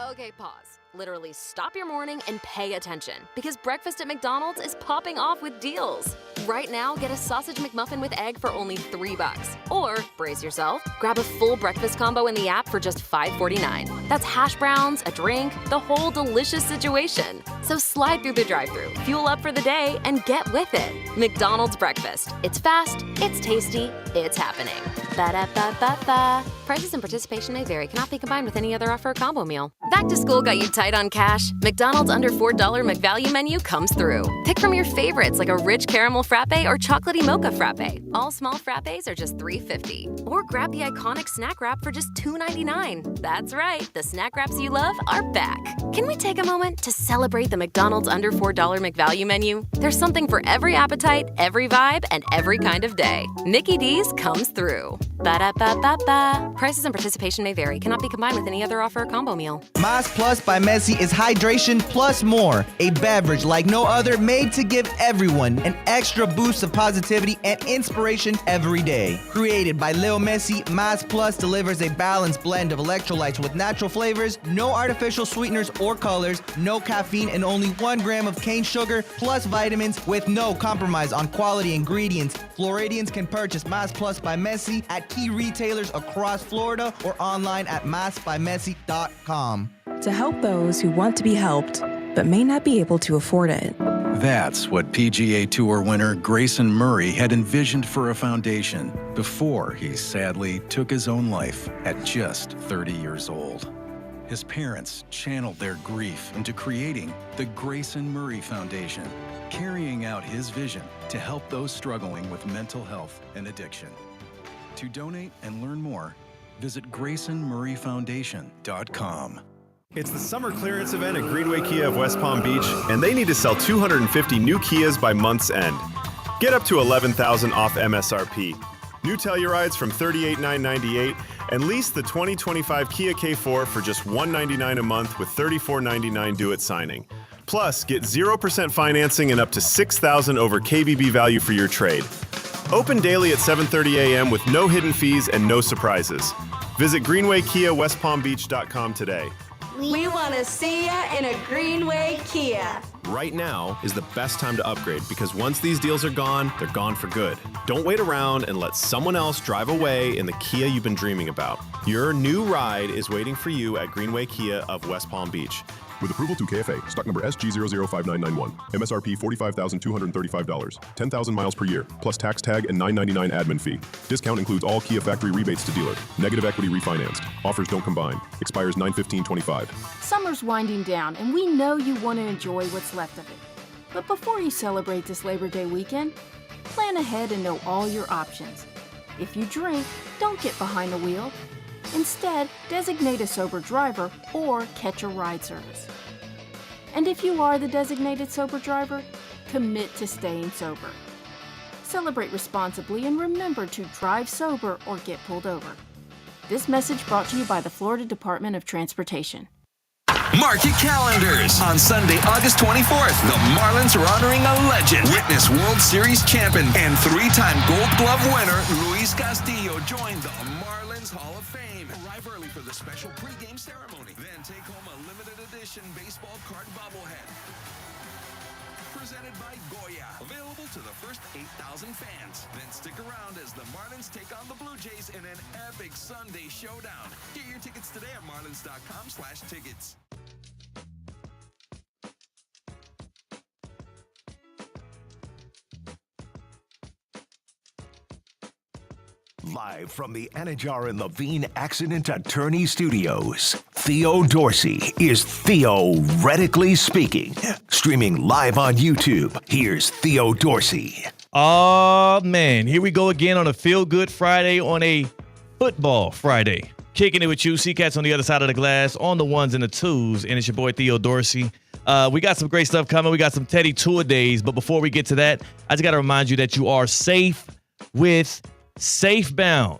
Okay, pause. Literally stop your morning and pay attention because breakfast at McDonald's is popping off with deals. Right now, get a sausage McMuffin with egg for only $3. Or, brace yourself, grab a full breakfast combo in the app for just $5.49. That's hash browns, a drink, the whole delicious situation. So slide through the drive-thru, fuel up for the day, and get with it. McDonald's breakfast. It's fast, it's tasty, it's happening. Ba-da-ba-ba-ba. Prices and participation may vary. Cannot be combined with any other offer or combo meal. Back to school got you tight on cash? McDonald's under $4 McValue menu comes through. Pick from your favorites like a rich caramel frappe or chocolatey mocha frappe. All small frappes are just $3.50. Or grab the iconic snack wrap for just $2.99. That's right, the snack wraps you love are back. Can we take a moment to celebrate the McDonald's under $4 McValue menu? There's something for every appetite, every vibe, and every kind of day. Mickey D's comes through. Ba-da-ba-ba-ba. Prices and participation may vary. Cannot be combined with any other offer or combo meal. Mas Plus by Messi is hydration plus more. A beverage like no other made to give everyone an extra boost of positivity and inspiration every day. Created by Lil Messi, Mas Plus delivers a balanced blend of electrolytes with natural flavors, no artificial sweeteners or colors, no caffeine, and only 1 gram of cane sugar, plus vitamins with no compromise on quality ingredients. Floridians can purchase Mas Plus by Messi at key retailers across Florida or online at masbymessi.com. To help those who want to be helped, but may not be able to afford it. That's what PGA Tour winner Grayson Murray had envisioned for a foundation before he sadly took his own life at just 30 years old. His parents channeled their grief into creating the Grayson Murray Foundation, carrying out his vision to help those struggling with mental health and addiction. To donate and learn more, visit GraysonMurrayFoundation.com. It's the summer clearance event at Greenway Kia of West Palm Beach, and they need to sell 250 new Kias by month's end. Get up to $11,000 off MSRP. New Tellurides from $38,998, and lease the 2025 Kia K4 for just $199 a month with $34.99 due at signing. Plus, get 0% financing and up to $6,000 over KBB value for your trade. Open daily at 7:30 a.m. with no hidden fees and no surprises. Visit GreenwayKiaWestPalmBeach.com today. We want to see ya in a Greenway Kia. Right now is the best time to upgrade because once these deals are gone, they're gone for good. Don't wait around and let someone else drive away in the Kia you've been dreaming about. Your new ride is waiting for you at Greenway Kia of West Palm Beach. With approval to KFA, stock number SG005991. MSRP $45,235. 10,000 miles per year, plus tax tag and $9.99 admin fee. Discount includes all Kia factory rebates to dealer. Negative equity refinanced. Offers don't combine. Expires 9/15/25. Summer's winding down, and we know you want to enjoy what's left of it. But before you celebrate this Labor Day weekend, plan ahead and know all your options. If you drink, don't get behind the wheel. Instead, designate a sober driver or catch a ride service. And if you are the designated sober driver, commit to staying sober. Celebrate responsibly and remember to drive sober or get pulled over. This message brought to you by the Florida Department of Transportation. Mark your calendars. On Sunday, August 24th, the Marlins are honoring a legend. Witness World Series champion and 3-time Gold Glove winner Luis Castillo joined the Marlins Hall of Fame. Arrive early for the special pregame ceremony. Then take home a limited edition baseball card bobblehead. Presented by Goya. Available to the first 8,000 fans. Then stick around as the Marlins take on the Blue Jays in an epic Sunday showdown. Get your tickets today at marlins.com/tickets. Live from the Anajar and Levine Accident Attorney Studios, Theo Dorsey is theoretically speaking. Streaming live on YouTube, here's Theo Dorsey. Oh, man. Here we go again on a Feel Good Friday on a Football Friday. Kicking it with you, C-Cats on the other side of the glass, on the ones and the twos, and it's your boy Theo Dorsey. We got some great stuff coming. We got some Teddy Tour Days, but before we get to that, I just got to remind you that you are safe with SafeBound.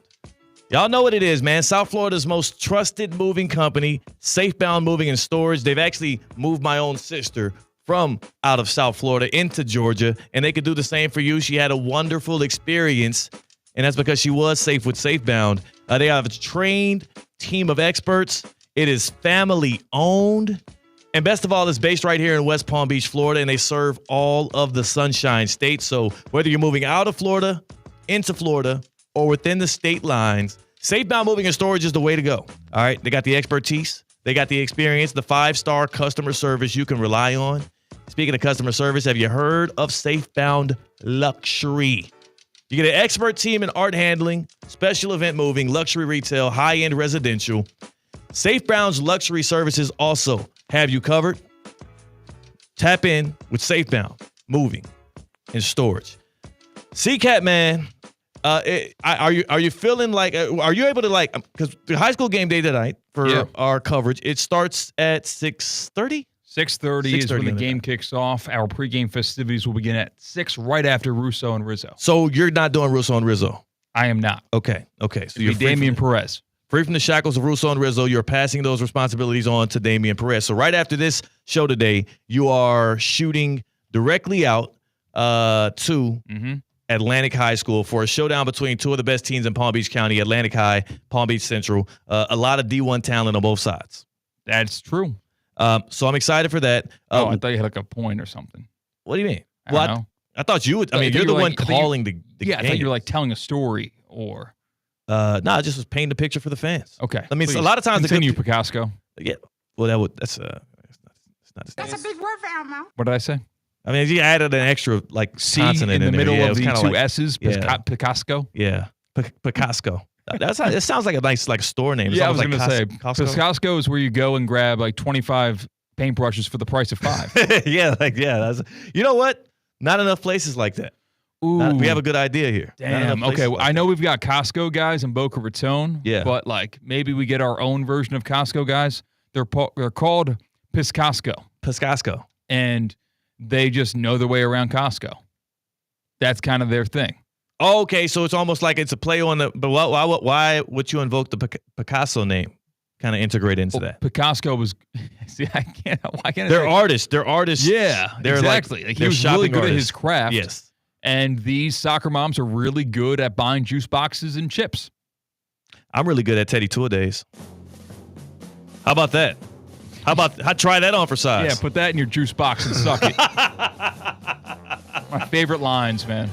Y'all know what it is, man. South Florida's most trusted moving company, Safebound Moving and Storage. They've actually moved my own sister from out of South Florida into Georgia, and they could do the same for you. She had a wonderful experience, and that's because she was safe with Safebound. They have a trained team of experts. It is family-owned. And best of all, it's based right here in West Palm Beach, Florida, and they serve all of the Sunshine State. So whether you're moving out of Florida, into Florida, or within the state lines, Safebound Moving and Storage is the way to go. All right, they got the expertise, they got the experience, the 5-star customer service you can rely on. Speaking of customer service, have you heard of Safebound Luxury? You get an expert team in art handling, special event moving, luxury retail, high-end residential. Safebound's luxury services also have you covered. Tap in with Safebound Moving and Storage. CCAT, man. Are you feeling like, are you able to, like, because the high school game day tonight for our coverage, it starts at 6:30? 6:30 is when the game kicks off. Our pregame festivities will begin at 6 right after Russo and Rizzo. So you're not doing Russo and Rizzo? I am not. Okay. So you're Damian Perez. Free from the shackles of Russo and Rizzo, you're passing those responsibilities on to Damian Perez. So right after this show today, you are shooting directly out to Atlantic High School for a showdown between two of the best teams in Palm Beach County, Atlantic High, Palm Beach Central. A lot of D1 talent on both sides. That's true. So I'm excited for that. I thought you had like a point or something. What do you mean? I don't know. I thought you would. I mean, you're the one calling the game. I thought you were like telling a story or. No, I just was painting the picture for the fans. Okay. I mean, a lot of times continue, Picasco. Yeah. Well, that's That's a big word for Elmo. What did I say? I mean, you added an extra like C consonant in the middle of the two like, S's. Picasco. Yeah, Picasco. It sounds like a nice like store name. Yeah, I was like going to say Picasco is where you go and grab like 25 paintbrushes for the price of 5. That's, you know what? Not enough places like that. Ooh. We have a good idea here. Damn. Okay. Well, I know we've got Costco guys in Boca Raton. Yeah. But like maybe we get our own version of Costco guys. They're called Piscasco. Piscasco. And they just know their way around Costco. That's kind of their thing. Oh, okay. So it's almost like it's a play on the. But why would you invoke the Picasso name? Kind of integrate into that. Picasso was. See, I can't. Why can't they're artists? They're artists. Yeah, they're exactly. Like he was really good at his craft. Yes. And these soccer moms are really good at buying juice boxes and chips. I'm really good at Teddy Two-A-Days. How about that? I'd try that on for size. Yeah, put that in your juice box and suck it. My favorite lines, man.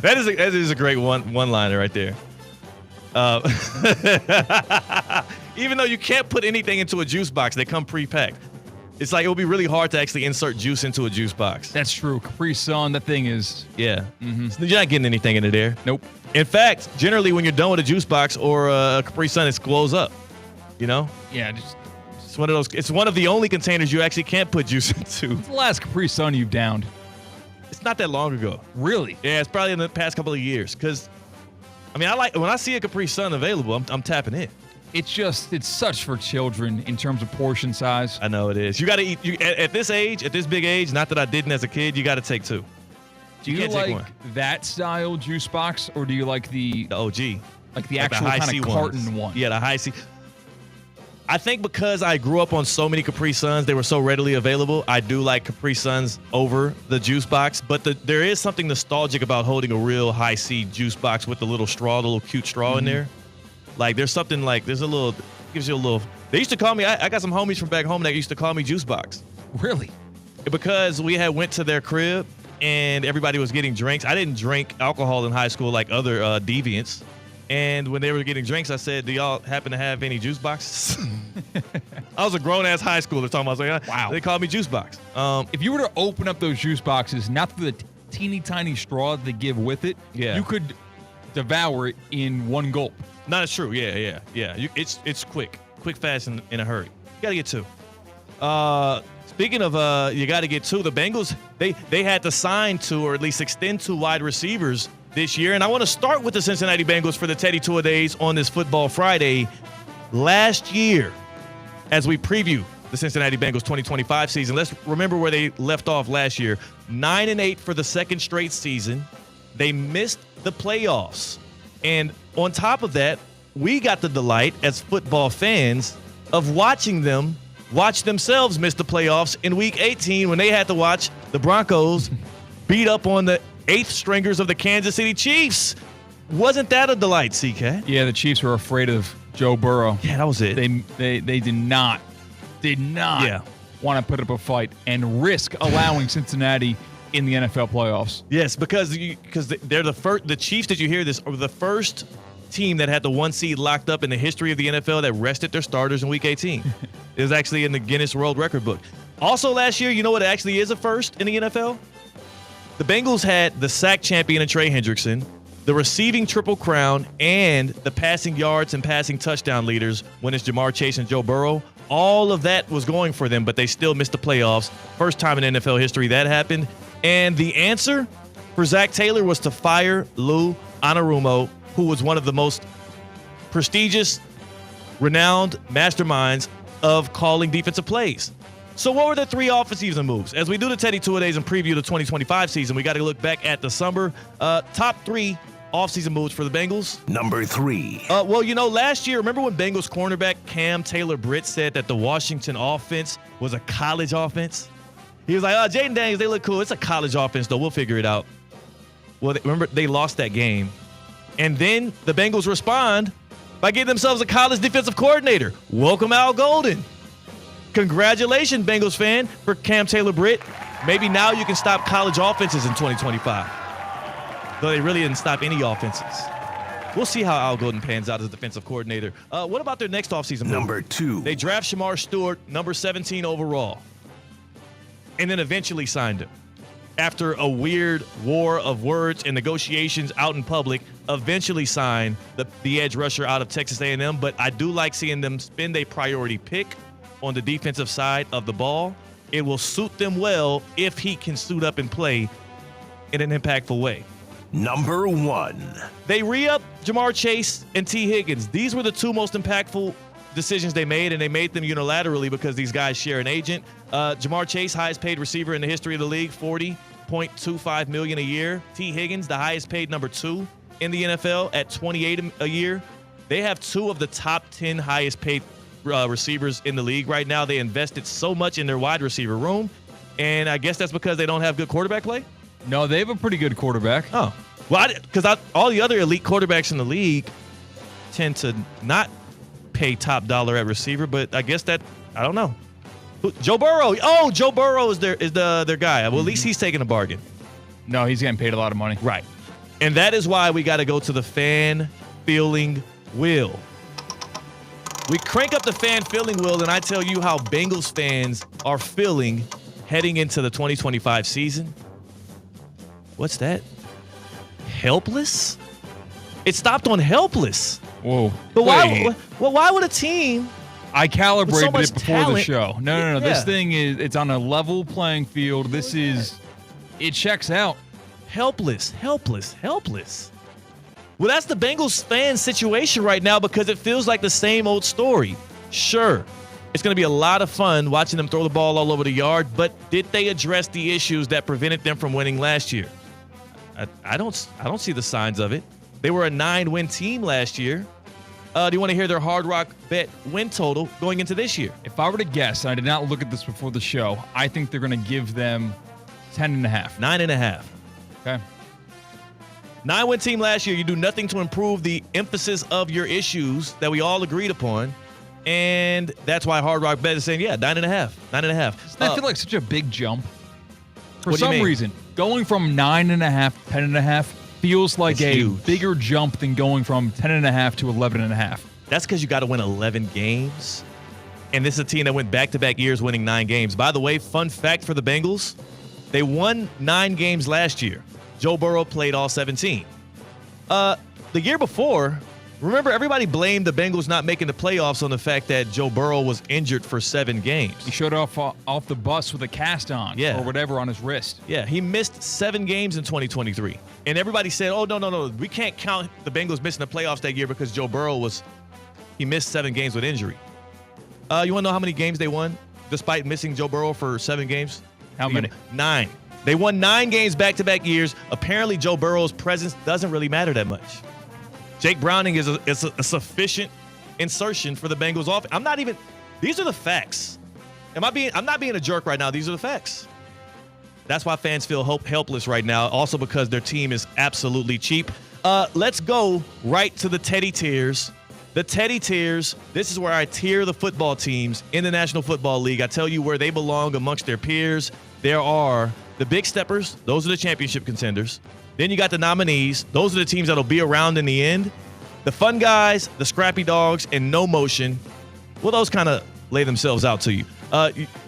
That is a great one-liner right there. Even though you can't put anything into a juice box, they come pre-packed. It's like it would be really hard to actually insert juice into a juice box. That's true. Capri Sun, that thing is... Yeah. So you're not getting anything into there. Nope. In fact, generally when you're done with a juice box or a Capri Sun, it glows up. You know? Yeah, it's one of those. It's one of the only containers you actually can't put juice into. What's the last Capri Sun you've downed? It's not that long ago. Really? Yeah, it's probably in the past couple of years. Because, I mean, when I see a Capri Sun available, I'm tapping in. It's such for children in terms of portion size. I know it is. You got to eat. At this age, at this big age, not that I didn't as a kid, you got to take 2. Do you like that style juice box, or do you like the OG? Like the actual kind of carton one? Yeah, the high C. I think because I grew up on so many Capri Suns, they were so readily available, I do like Capri Suns over the juice box. But there is something nostalgic about holding a real high C juice box with the little straw, the little cute straw in there. Like there's something like gives you a little. They used to call me. I got some homies from back home that used to call me Juice Box. Really? Because we had went to their crib and everybody was getting drinks. I didn't drink alcohol in high school like other deviants. And when they were getting drinks, I said, "Do y'all happen to have any juice boxes?" I was a grown ass high schooler talking. I was like, "Wow." They called me Juice Box. If you were to open up those juice boxes, not through the teeny tiny straw they give with it, you could devour it in one gulp. No, that's true. Yeah. It's quick, fast, and in a hurry. You gotta get 2. Speaking of you gotta get 2, the Bengals they had to sign 2 or at least extend 2 wide receivers this year, and I want to start with the Cincinnati Bengals for the Teddy Two-A-Days on this Football Friday. Last year, as we preview the Cincinnati Bengals 2025 season, let's remember where they left off last year. 9-8 for the second straight season. They missed the playoffs. And on top of that, we got the delight as football fans of watching them watch themselves miss the playoffs in Week 18 when they had to watch the Broncos beat up on the 8th stringers of the Kansas City Chiefs. Wasn't that a delight, CK? Yeah, the Chiefs were afraid of Joe Burrow. Yeah, that was it. They did not want to put up a fight and risk allowing Cincinnati in the NFL playoffs. Yes, because they're the Chiefs, did you hear this, are the first team that had the 1 seed locked up in the history of the NFL that rested their starters in Week 18. It was actually in the Guinness World Record book. Also last year, you know what actually is a first in the NFL? The Bengals had the sack champion in Trey Hendrickson, the receiving Triple Crown, and the passing yards and passing touchdown leaders when it's Jamar Chase and Joe Burrow. All of that was going for them, but they still missed the playoffs. First time in NFL history that happened. And the answer for Zach Taylor was to fire Lou Anarumo, who was one of the most prestigious, renowned masterminds of calling defensive plays. So what were the 3 off-season moves? As we do the Teddy Two-A-Days and preview the 2025 season, we got to look back at the summer. Top 3 off-season moves for the Bengals. Number 3. Well, last year, remember when Bengals cornerback Cam Taylor-Britt said that the Washington offense was a college offense? He was like, Jaden Daniels, they look cool. It's a college offense, though. We'll figure it out. Well, remember, they lost that game. And then the Bengals respond by getting themselves a college defensive coordinator. Welcome, Al Golden. Congratulations, Bengals fan, for Cam Taylor-Britt. Maybe now you can stop college offenses in 2025. Though they really didn't stop any offenses. We'll see how Al Golden pans out as defensive coordinator. What about their next offseason move? Number 2. They draft Shamar Stewart, number 17 overall, and then eventually signed him. After a weird war of words and negotiations out in public, eventually signed the edge rusher out of Texas A&M. But I do like seeing them spend a priority pick on the defensive side of the ball. It will suit them well if he can suit up and play in an impactful way. Number 1. They re-up Jamar Chase and T. Higgins. These were the 2 most impactful decisions they made, and they made them unilaterally because these guys share an agent. Jamar Chase, highest paid receiver in the history of the league, $40.25 million a year. T. Higgins, the highest paid number 2 in the NFL at $28 a year. They have 2 of the top 10 highest paid receivers in the league right now. They invested so much in their wide receiver room, and I guess that's because they don't have good quarterback play. No, they have a pretty good quarterback. Oh, well, because all the other elite quarterbacks in the league tend to not pay top dollar at receiver, but I guess that, I don't know. Joe Burrow. Oh, Joe Burrow is their guy. Well, at least he's taking a bargain. No, he's getting paid a lot of money. Right. And that is why we got to go to the fan feeling wheel. We crank up the fan feeling wheel, and I tell you how Bengals fans are feeling heading into the 2025 season. What's that? Helpless? It stopped on helpless. Whoa. But why would a team? I calibrated so it before talent, the show. No. Yeah. This thing it's on a level playing field. It checks out. Helpless. Well, that's the Bengals fan situation right now because it feels like the same old story. Sure, it's going to be a lot of fun watching them throw the ball all over the yard, but did they address the issues that prevented them from winning last year? I don't see the signs of it. They were a 9-win team last year. Do you want to hear their Hard Rock Bet win total going into this year? If I were to guess, and I did not look at this before the show, I think they're going to give them 10.5. 9.5. Okay. 9-win team last year. You do nothing to improve the emphasis of your issues that we all agreed upon. And that's why Hard Rock Bet is saying, 9.5. 9.5. I feel like such a big jump. For What do you some mean? reason, going from 9.5, 10.5 feels like It's a huge. bigger jump than going from 10.5 to 11.5. That's because you got to win 11 games. And this is a team that went back-to-back years winning 9 games. By the way, fun fact for the Bengals, they won 9 games last year. Joe Burrow played all 17. The year before, remember everybody blamed the Bengals not making the playoffs on the fact that Joe Burrow was injured for 7 games. He showed off the bus with a cast on or whatever on his wrist. Yeah, he missed 7 games in 2023. And everybody said, oh, no, we can't count the Bengals missing the playoffs that year because Joe Burrow he missed 7 games with injury. You want to know how many games they won despite missing Joe Burrow for 7 games? How many? 9. They won 9 games back-to-back years. Apparently, Joe Burrow's presence doesn't really matter that much. Jake Browning is a sufficient insertion for the Bengals offense. These are the facts. I'm not being a jerk right now. These are the facts. That's why fans feel helpless right now. Also because their team is absolutely cheap. Let's go right to the Teddy tiers. The Teddy tiers, this is where I tier the football teams in the National Football League. I tell you where they belong amongst their peers. There are the big steppers. Those are the championship contenders. Then you got the nominees. Those are the teams that'll be around in the end. The fun guys, the scrappy dogs, and no motion. Well, those kind of lay themselves out to you.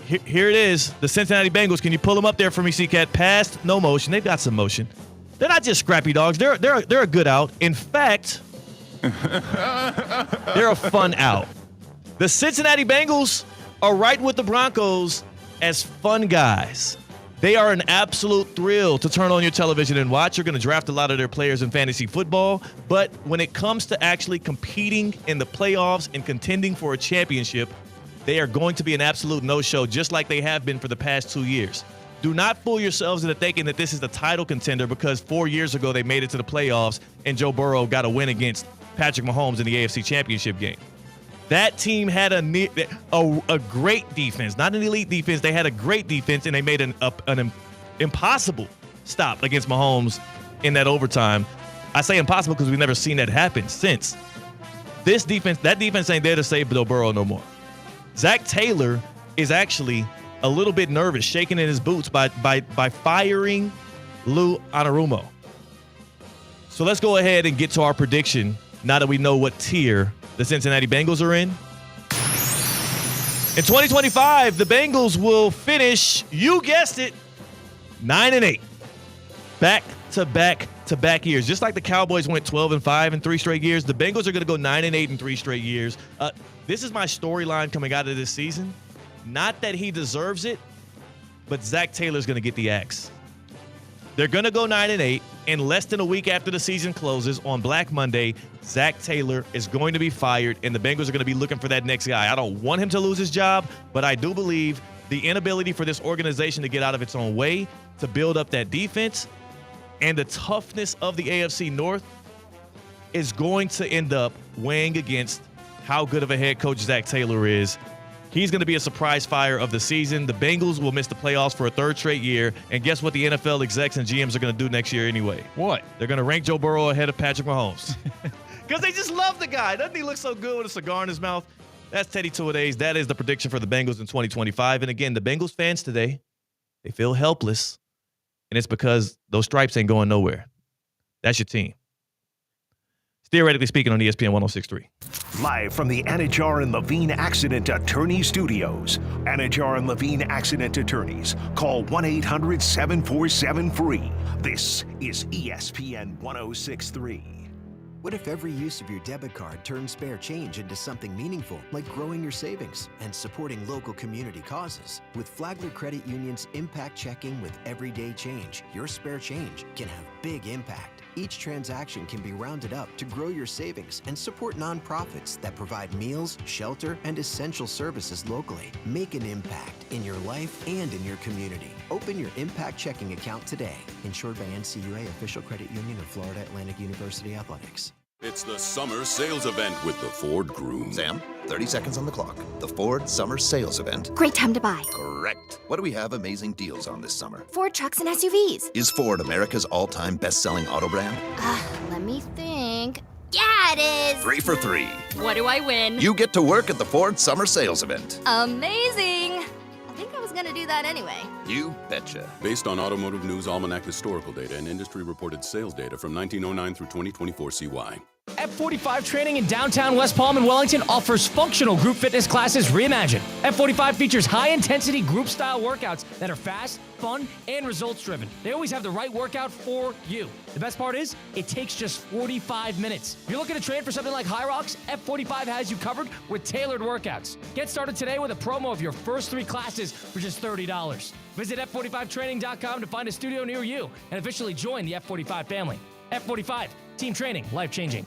Here it is. The Cincinnati Bengals. Can you pull them up there for me, C-Cat? Past, no motion. They've got some motion. They're not just scrappy dogs. They're a good out. In fact, they're a fun out. The Cincinnati Bengals are right with the Broncos as fun guys. They are an absolute thrill to turn on your television and watch. You're going to draft a lot of their players in fantasy football, but when it comes to actually competing in the playoffs and contending for a championship, they are going to be an absolute no-show, just like they have been for the past 2 years. Do not fool yourselves into thinking that this is the title contender because 4 years ago they made it to the playoffs and Joe Burrow got a win against Patrick Mahomes in the AFC Championship game. That team had a great defense, not an elite defense. They had a great defense, and they made an impossible stop against Mahomes in that overtime. I say impossible because we've never seen that happen since. That defense ain't there to save Joe Burrow no more. Zach Taylor is actually a little bit nervous, shaking in his boots by firing Lou Anarumo. So let's go ahead and get to our prediction now that we know what tier the Cincinnati Bengals are in. In 2025, the Bengals will finish, you guessed it, 9-8. Back-to-back years. Just like the Cowboys went 12-5 in 3 straight years, the Bengals are going to go 9-8 in 3 straight years. This is my storyline coming out of this season. Not that he deserves it, but Zach Taylor's going to get the axe. They're going to go 9-8. In less than a week after the season closes on Black Monday, Zach Taylor is going to be fired, and the Bengals are going to be looking for that next guy. I don't want him to lose his job, but I do believe the inability for this organization to get out of its own way, to build up that defense, and the toughness of the AFC North is going to end up weighing against how good of a head coach Zach Taylor is. He's going to be a surprise fire of the season. The Bengals will miss the playoffs for a 3rd straight year. And guess what the NFL execs and GMs are going to do next year anyway? What? They're going to rank Joe Burrow ahead of Patrick Mahomes. Because they just love the guy. Doesn't he look so good with a cigar in his mouth? That's Teddy Two-A-Days. That is the prediction for the Bengals in 2025. And again, the Bengals fans today, they feel helpless. And it's because those stripes ain't going nowhere. That's your team. Theoretically speaking on ESPN 106.3. Live from the Anajar and Levine Accident Attorney Studios. Anajar and Levine Accident Attorneys. Call 1-800-747-FREE. This is ESPN 106.3. What if every use of your debit card turns spare change into something meaningful, like growing your savings and supporting local community causes? With Flagler Credit Union's Impact Checking with Everyday Change, your spare change can have big impact. Each transaction can be rounded up to grow your savings and support nonprofits that provide meals, shelter, and essential services locally. Make an impact in your life and in your community. Open your Impact Checking account today. Insured by NCAA, official credit union of Florida Atlantic University Athletics. It's the summer sales event with the Ford Groom. Sam, 30 seconds on the clock. The Ford Summer Sales Event. Great time to buy. Correct. What do we have amazing deals on this summer? Ford trucks and SUVs. Is Ford America's all-time best-selling auto brand? Let me think. Yeah, it is. 3 for 3. What do I win? You get to work at the Ford Summer Sales Event. Amazing. I think I was going to do that anyway. You betcha. Based on Automotive News Almanac historical data and industry-reported sales data from 1909 through 2024 CY. F45 Training in downtown West Palm and Wellington offers functional group fitness classes reimagined. F45 features high-intensity group-style workouts that are fast, fun, and results-driven. They always have the right workout for you. The best part is, it takes just 45 minutes. If you're looking to train for something like High Rocks, F45 has you covered with tailored workouts. Get started today with a promo of your first 3 classes for just $30. Visit F45training.com to find a studio near you and officially join the F45 family. F45, team training, life-changing.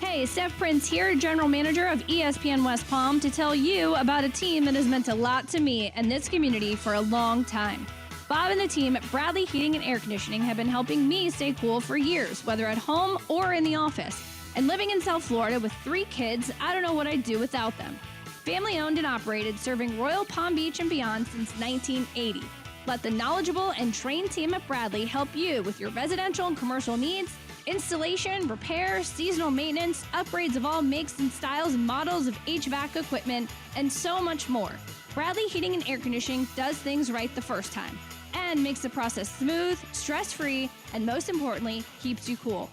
Hey, Steph Prince here, General Manager of ESPN West Palm, to tell you about a team that has meant a lot to me and this community for a long time. Bob and the team at Bradley Heating and Air Conditioning have been helping me stay cool for years, whether at home or in the office. And living in South Florida with 3 kids, I don't know what I'd do without them. Family owned and operated, serving Royal Palm Beach and beyond since 1980. Let the knowledgeable and trained team at Bradley help you with your residential and commercial needs, installation, repair, seasonal maintenance, upgrades of all makes and styles and models of HVAC equipment, and so much more. Bradley Heating and Air Conditioning does things right the first time and makes the process smooth, stress-free, and most importantly, keeps you cool.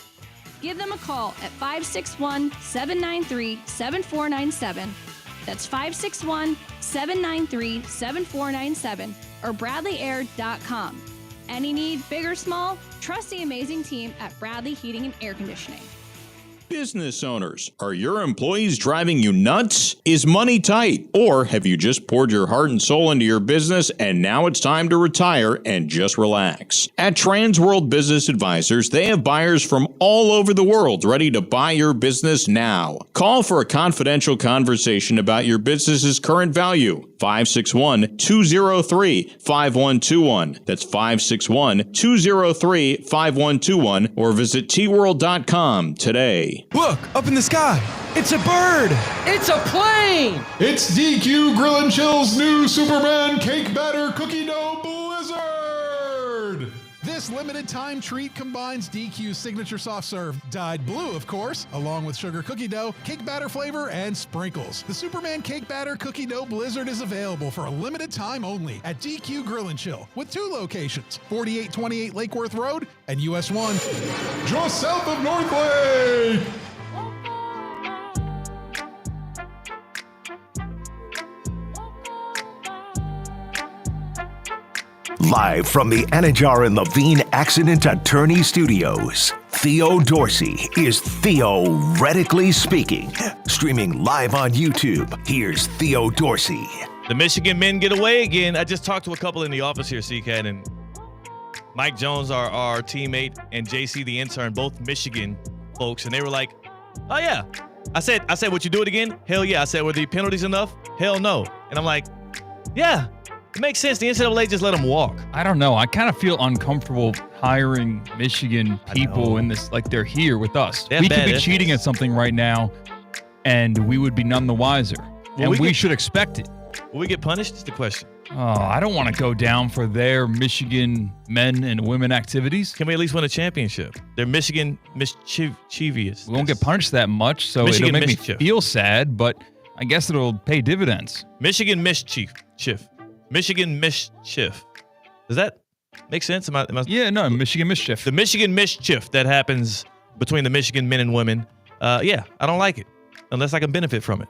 Give them a call at 561-793-7497. That's 561-793-7497 or BradleyAir.com. Any need, big or small, trust the amazing team at Bradley Heating and Air Conditioning. Business owners, are your employees driving you nuts? Is money tight? Or have you just poured your heart and soul into your business and now it's time to retire and just relax? At Transworld Business Advisors, they have buyers from all over the world ready to buy your business now. Call for a confidential conversation about your business's current value. 561-203-5121. That's 561-203-5121 or visit tworld.com today. Look, up in the sky. It's a bird. It's a plane. It's DQ Grill and Chill's new Superman Cake Batter Cookie Dough Blizzard. This limited time treat combines DQ's signature soft serve, dyed blue, of course, along with sugar cookie dough, cake batter flavor, and sprinkles. The Superman Cake Batter Cookie Dough Blizzard is available for a limited time only at DQ Grill and Chill with 2 locations, 4828 Lake Worth Road and US 1, just south of North Lake. Live from the Anajar and Levine Accident Attorney Studios, Theo Dorsey is theoretically speaking. Streaming live on YouTube, here's Theo Dorsey. The Michigan men get away again. I just talked to a couple in the office here, CCAT, and Mike Jones, our teammate, and JC, the intern, both Michigan folks, and they were like, oh, yeah. I said, would you do it again? Hell yeah. I said, were the penalties enough? Hell no. And I'm like, yeah. It makes sense. The NCAA just let them walk. I don't know. I kind of feel uncomfortable hiring Michigan people in this, like they're here with us. We could be cheating at something right now, and we would be none the wiser. And we should expect it. Will we get punished? Is the question. Oh, I don't want to go down for their Michigan men and women activities. Can we at least win a championship? They're Michigan mischievous. We won't get punished that much, so it'll make me feel sad, but I guess it'll pay dividends. Michigan mischief. Michigan mischief. Does that make sense? Yeah, no, Michigan mischief. The Michigan mischief that happens between the Michigan men and women. Yeah, I don't like it unless I can benefit from it.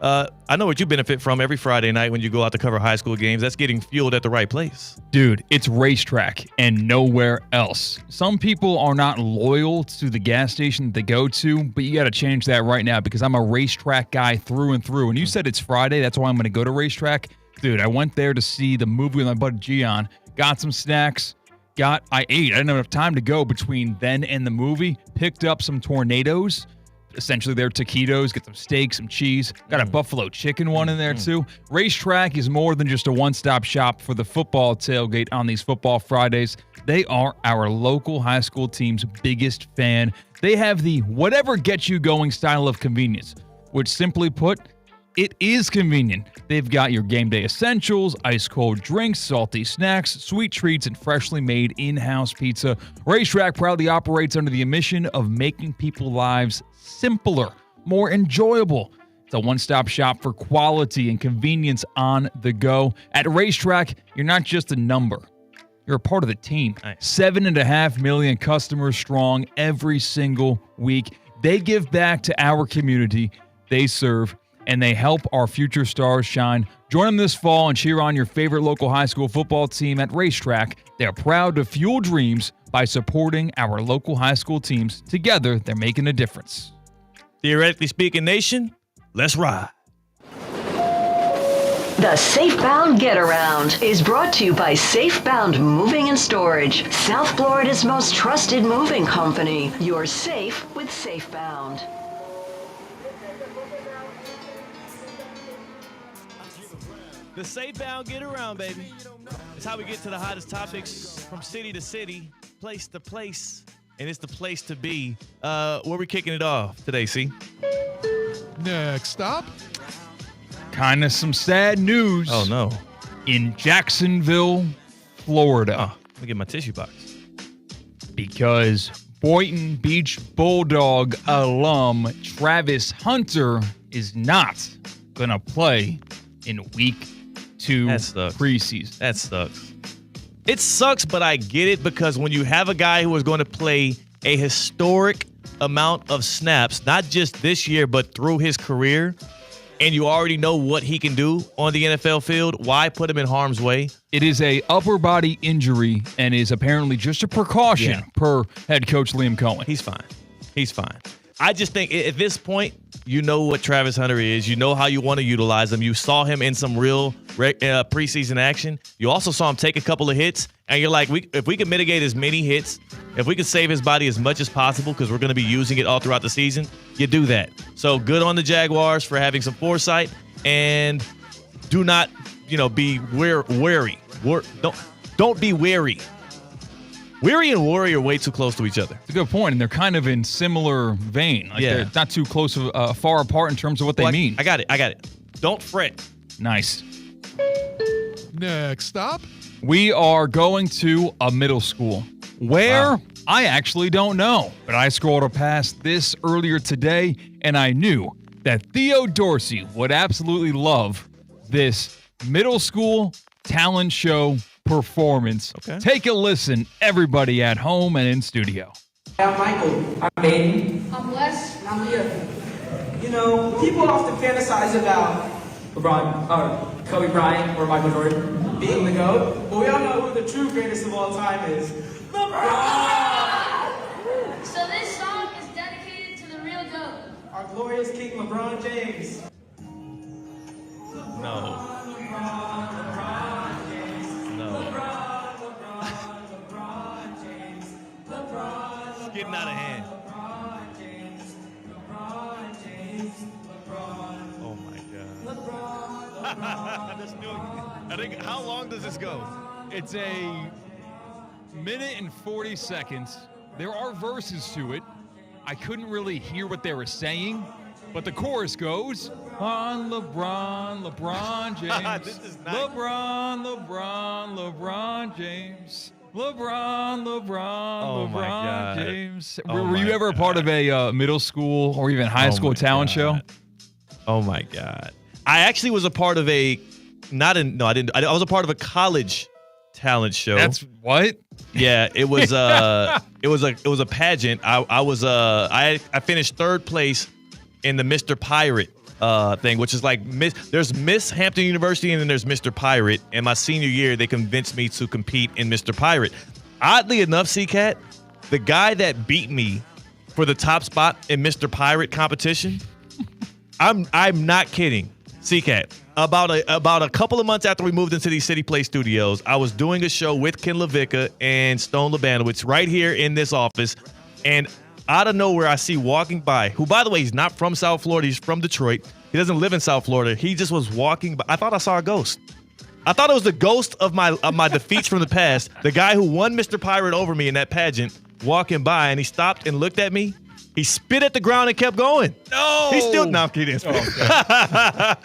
I know what you benefit from every Friday night when you go out to cover high school games. That's getting fueled at the right place. Dude, it's racetrack and nowhere else. Some people are not loyal to the gas station that they go to, but you got to change that right now because I'm a racetrack guy through and through. And you said it's Friday. That's why I'm going to go to racetrack. Dude, I went there to see the movie with my buddy Gian, got some snacks, I ate. I didn't have enough time to go between then and the movie. Picked up some Tornadoes, essentially they're taquitos, get some steak, some cheese. Got a buffalo chicken one in there too. Racetrack is more than just a one-stop shop for the football tailgate on these football Fridays. They are our local high school team's biggest fan. They have the whatever gets you going style of convenience, which simply put, it is convenient. They've got your game day essentials, ice cold drinks, salty snacks, sweet treats, and freshly made in-house pizza. Racetrack proudly operates under the mission of making people's lives simpler, more enjoyable. It's a one-stop shop for quality and convenience on the go. At Racetrack, you're not just a number. You're a part of the team. Nice. 7.5 million customers strong every single week. They give back to our community they serve, and they help our future stars shine. Join them this fall and cheer on your favorite local high school football team at Racetrack. They are proud to fuel dreams by supporting our local high school teams. Together, they're making a difference. Theoretically speaking, nation, let's ride. The Safebound Get Around is brought to you by Safebound Moving and Storage, South Florida's most trusted moving company. You're safe with Safebound. The Safebound Get Around, baby. It's how we get to the hottest topics from city to city, place to place, and it's the place to be. Where we kicking it off today, C? Next stop. Kind of some sad news. Oh, no. In Jacksonville, Florida. Oh, let me get my tissue box. Because Boynton Beach Bulldog alum Travis Hunter is not going to play in week 2 preseason. That sucks. It sucks, but I get it because when you have a guy who is going to play a historic amount of snaps, not just this year, but through his career, and you already know what he can do on the NFL field, why put him in harm's way? It is a upper body injury and is apparently just a precaution per head coach Liam Cohen. He's fine. I just think at this point, you know what Travis Hunter is. You know how you want to utilize him. You saw him in some real preseason action. You also saw him take a couple of hits, and you're like, if we can mitigate as many hits, if we can save his body as much as possible because we're going to be using it all throughout the season, you do that. So good on the Jaguars for having some foresight, and do not, be wary. Don't be wary. Weary and worry are way too close to each other. It's a good point, and they're kind of in similar vein. They're not too close, far apart in terms of what they mean. I got it. Don't fret. Nice. Next stop. We are going to a middle school. Where? Wow. I actually don't know. But I scrolled past this earlier today, and I knew that Theo Dorsey would absolutely love this middle school talent show performance. Okay. Take a listen, everybody at home and in studio. I'm Michael. I'm Aiden. I'm Wes. And I'm Leah. People often fantasize about LeBron, or Kobe Bryant, or Michael Jordan being the GOAT, but we all know who the true greatest of all time is. LeBron! So this song is dedicated to the real GOAT. Our glorious King LeBron James. No. It's getting out of hand. Oh my God. I think, how long does this go? It's a minute and 40 seconds. There are verses to it. I couldn't really hear what they were saying, but the chorus goes, on LeBron James. This is not... LeBron James. LeBron James. Oh were you ever a part of a middle school or even high school talent show? Oh my God. I actually was a part of I was a part of a college talent show. That's what? Yeah, it was it was a pageant. I finished third place in the Mr. Pirate thing, which is like there's Miss Hampton University and then there's Mr. Pirate. And my senior year, they convinced me to compete in Mr. Pirate. Oddly enough, C-Cat, the guy that beat me for the top spot in Mr. Pirate competition, I'm not kidding, C-Cat. About a couple of months after we moved into these City Play studios, I was doing a show with Ken Levica and Stone Labanowitz right here in this office, and out of nowhere, I see walking by, who, by the way, he's not from South Florida. He's from Detroit. He doesn't live in South Florida. He just was walking by. I thought I saw a ghost. I thought it was the ghost of my defeats from the past. The guy who won Mr. Pirate over me in that pageant walking by, and he stopped and looked at me. He spit at the ground and kept going. No. He's still, no, I'm kidding. But I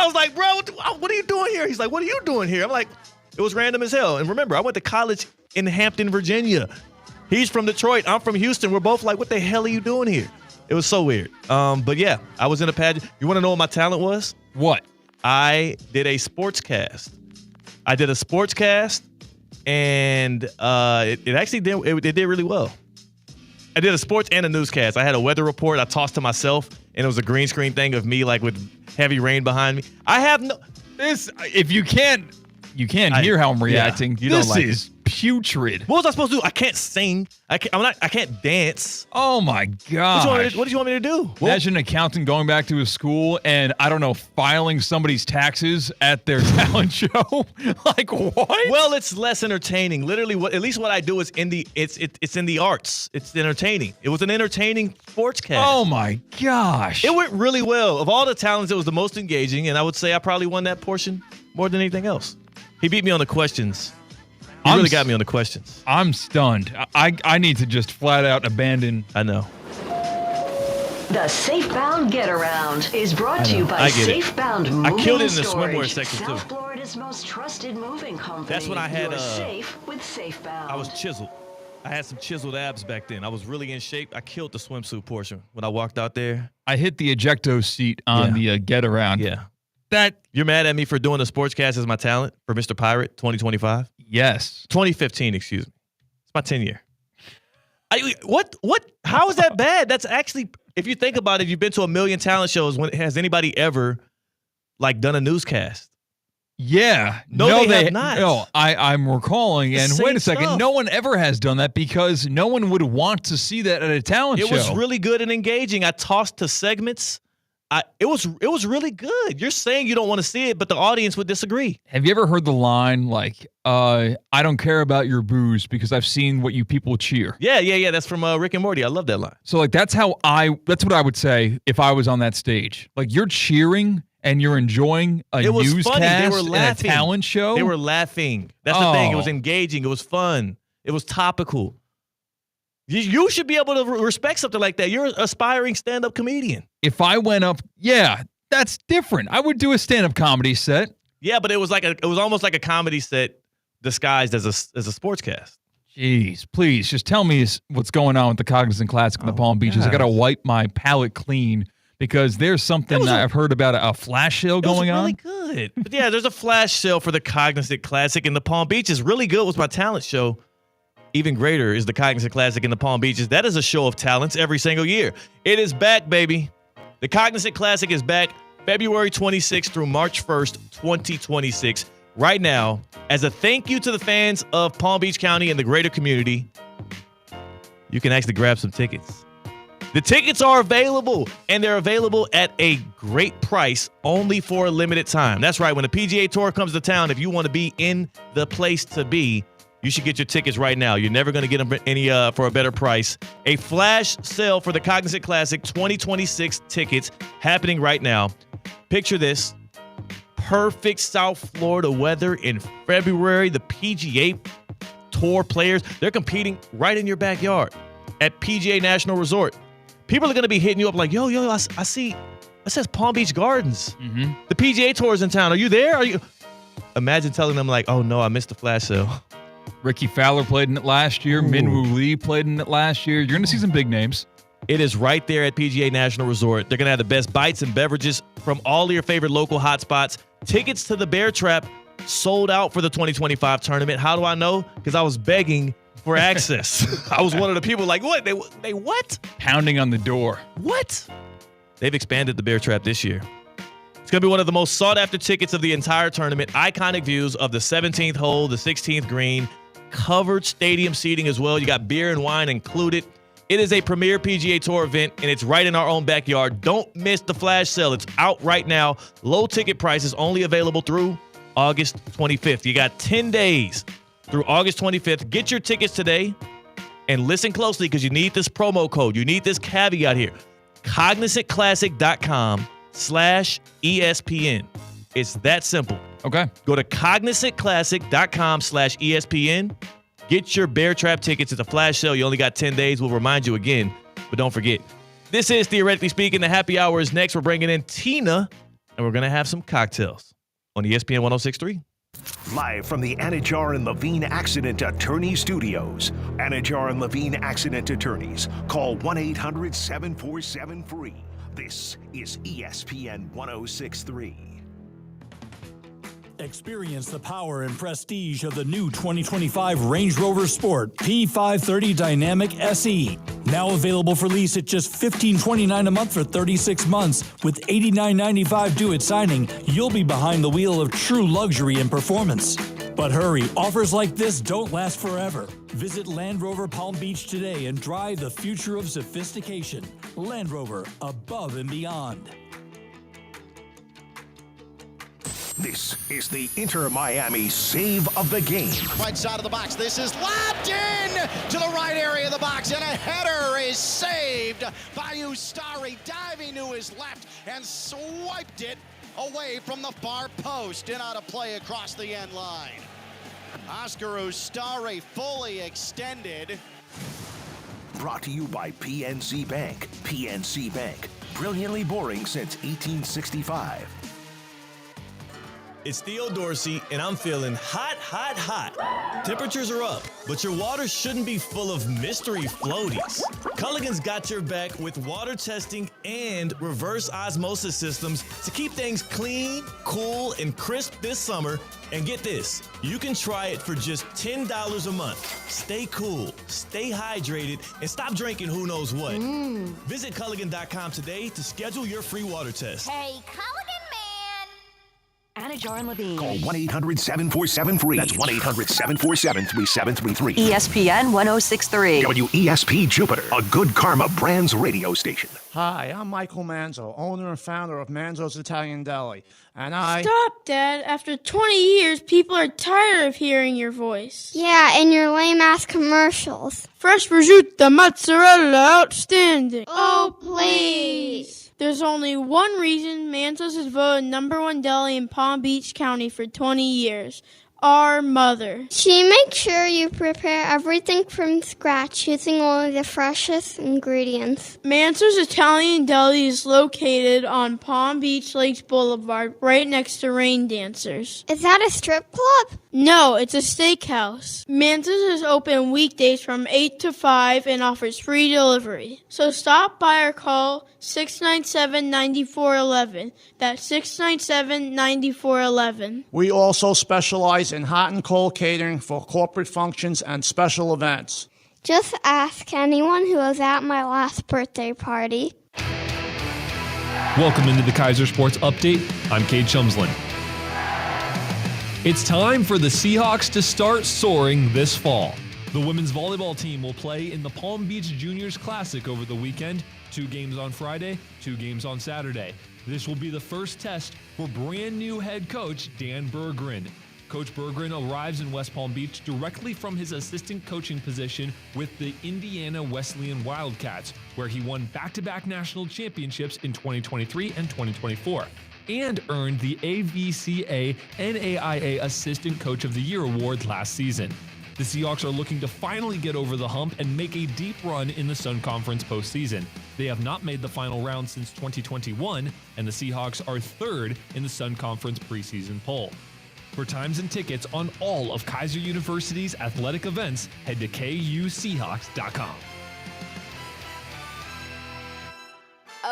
was like, bro, what are you doing here? He's like, what are you doing here? I'm like, it was random as hell. And remember, I went to college in Hampton, Virginia. He's from Detroit. I'm from Houston. We're both like, what the hell are you doing here? It was so weird. But yeah, I was in a pageant. You want to know what my talent was? What? I did a sports cast. And it actually did really well. I did a sports and a newscast. I had a weather report I tossed to myself, and it was a green screen thing of me like with heavy rain behind me. I have no... If you can't hear how I'm reacting. Yeah, This is putrid. What was I supposed to do? I can't sing. I can't dance. Oh my gosh. What did you want me to do? Imagine an accountant going back to his school and, I don't know, filing somebody's taxes at their talent show. Like, what? Well, it's less entertaining. Literally, at least what I do is it's in the arts. It's entertaining. It was an entertaining sportscast. Oh my gosh. It went really well. Of all the talents, it was the most engaging, and I would say I probably won that portion more than anything else. He beat me on the questions. You really got me on the questions. I'm stunned. I need to just flat out abandon. I know. The Safebound Get Around is brought to you by Safebound Moving I killed it in the Storage, swimwear section too. South Florida's most trusted moving company. That's when I had You're safe with Safebound. I was chiseled. I had some chiseled abs back then. I was really in shape. I killed the swimsuit portion when I walked out there. I hit the ejecto seat on the Get Around. Yeah. You're mad at me for doing the sportscast as my talent for Mr. Pirate 2025? Yes. 2015, excuse me. It's my 10 year. What? How is that bad? That's actually, if you think about it, you've been to a million talent shows. Has anybody ever done a newscast? Yeah. No, they have not. No, I'm recalling, and wait a second, stuff. no one ever has done that because no one would want to see that at a talent show. It was really good and engaging. I tossed to segments. It was really good. You're saying you don't want to see it, but the audience would disagree. Have you ever heard the line I don't care about your booze because I've seen what you people cheer? Yeah. That's from Rick and Morty. I love that line. So that's what I would say if I was on that stage. You're cheering and you're enjoying a newscast They were and a laughing. talent show. They were laughing. That's the thing. It was engaging. It was fun. It was topical. You should be able to respect something like that. You're an aspiring stand-up comedian. If I went up, that's different. I would do a stand-up comedy set. Yeah, but it was almost like a comedy set disguised as a sportscast. Jeez, please just tell me what's going on with the Cognizant Classic in the Palm Beaches. I got to wipe my palate clean because there's something that I've heard about a flash sale going on. It was really good. But yeah, there's a flash sale for the Cognizant Classic in the Palm Beaches. Really good was my talent show. Even greater is the Cognizant Classic in the Palm Beaches. That is a show of talents every single year. It is back, baby. The Cognizant Classic is back February 26th through March 1st, 2026. Right now, as a thank you to the fans of Palm Beach County and the greater community, you can actually grab some tickets. The tickets are available, and they're available at a great price only for a limited time. That's right. When the PGA Tour comes to town, if you want to be in the place to be, you should get your tickets right now. You're never going to get them any for a better price. A flash sale for the Cognizant Classic 2026 tickets happening right now. Picture this. Perfect South Florida weather in February. The PGA Tour players, they're competing right in your backyard at PGA National Resort. People are going to be hitting you up like, yo, I see, it says Palm Beach Gardens. Mm-hmm. The PGA Tour is in town. Are you there? Imagine telling them oh, no, I missed the flash sale. Ricky Fowler played in it last year. Minwoo Lee played in it last year. You're going to see some big names. It is right there at PGA National Resort. They're going to have the best bites and beverages from all of your favorite local hotspots. Tickets to the Bear Trap sold out for the 2025 tournament. How do I know? Because I was begging for access. I was one of the people what? They what? Pounding on the door. What? They've expanded the Bear Trap this year. It's going to be one of the most sought-after tickets of the entire tournament. Iconic views of the 17th hole, the 16th green, covered stadium seating as well. You got beer and wine included. It is a premier PGA Tour event, and it's right in our own backyard. Don't miss the flash sale. It's out right now. Low ticket prices only available through August 25th. You got 10 days through August 25th. Get your tickets today, and listen closely because you need this promo code. You need this caveat here. cognizantclassic.com/ESPN. It's that simple. Okay. Go to cognizantclassic.com/ESPN. Get your Bear Trap tickets. It's a flash sale. You only got 10 days. We'll remind you again, but don't forget. This is Theoretically Speaking. The happy hour is next. We're bringing in Tina, and we're going to have some cocktails on ESPN 106.3. Live from the Anajar and Levine Accident Attorney Studios. Anajar and Levine Accident Attorneys. Call 1-800-747-FREE. This is ESPN 106.3. Experience the power and prestige of the new 2025 Range Rover Sport P530 Dynamic SE. Now available for lease at just $15.29 a month for 36 months. With $89.95 due at signing, you'll be behind the wheel of true luxury and performance. But hurry, offers like this don't last forever. Visit Land Rover Palm Beach today and drive the future of sophistication. Land Rover, above and beyond. This is the Inter Miami save of the game. Right side of the box. This is lobbed in to the right area of the box, and a header is saved by Ustari, diving to his left and swiped it away from the far post and out of play across the end line. Oscar Ustari fully extended. Brought to you by PNC Bank. PNC Bank. Brilliantly boring since 1865. It's Theo Dorsey, and I'm feeling hot, hot, hot. Temperatures are up, but your water shouldn't be full of mystery floaties. Culligan's got your back with water testing and reverse osmosis systems to keep things clean, cool, and crisp this summer. And get this, you can try it for just $10 a month. Stay cool, stay hydrated, and stop drinking who knows what. Visit Culligan.com today to schedule your free water test. Hey, Culligan man! Anajar and Levine. Call 1-800-747-FREE. That's 1-800-747-3733. ESPN 1063. WESP Jupiter, a Good Karma Brands radio station. Hi, I'm Michael Manzo, owner and founder of Manzo's Italian Deli. And Stop, Dad. After 20 years, people are tired of hearing your voice. Yeah, and your lame-ass commercials. Fresh prosciutto, mozzarella, outstanding. Oh, please. There's only one reason Manzo's is voted #1 deli in Palm Beach County for 20 years. Our mother. She makes sure you prepare everything from scratch using only the freshest ingredients. Manzo's Italian Deli is located on Palm Beach Lakes Boulevard, right next to Rain Dancers. Is that a strip club? No, it's a steakhouse. Manzo's is open weekdays from 8 to 5 and offers free delivery. So stop by or call 697-9411. That's 697-9411. we also specialize in hot and cold catering for corporate functions and special events. Just ask anyone who was at my last birthday party. Welcome into the Kaiser Sports Update. I'm Cade Chumsland. It's time for the Seahawks to start soaring this fall. The women's volleyball team will play in the Palm Beach Juniors Classic over the weekend. 2 games on Friday, 2 games on Saturday. This will be the first test for brand new head coach Dan Berggren. Coach Berggren arrives in West Palm Beach directly from his assistant coaching position with the Indiana Wesleyan Wildcats, where he won back-to-back national championships in 2023 and 2024, and earned the AVCA NAIA Assistant Coach of the Year award last season. The Seahawks are looking to finally get over the hump and make a deep run in the Sun Conference postseason. They have not made the final round since 2021, and the Seahawks are 3rd in the Sun Conference preseason poll. For times and tickets on all of Kaiser University's athletic events, head to kuseahawks.com.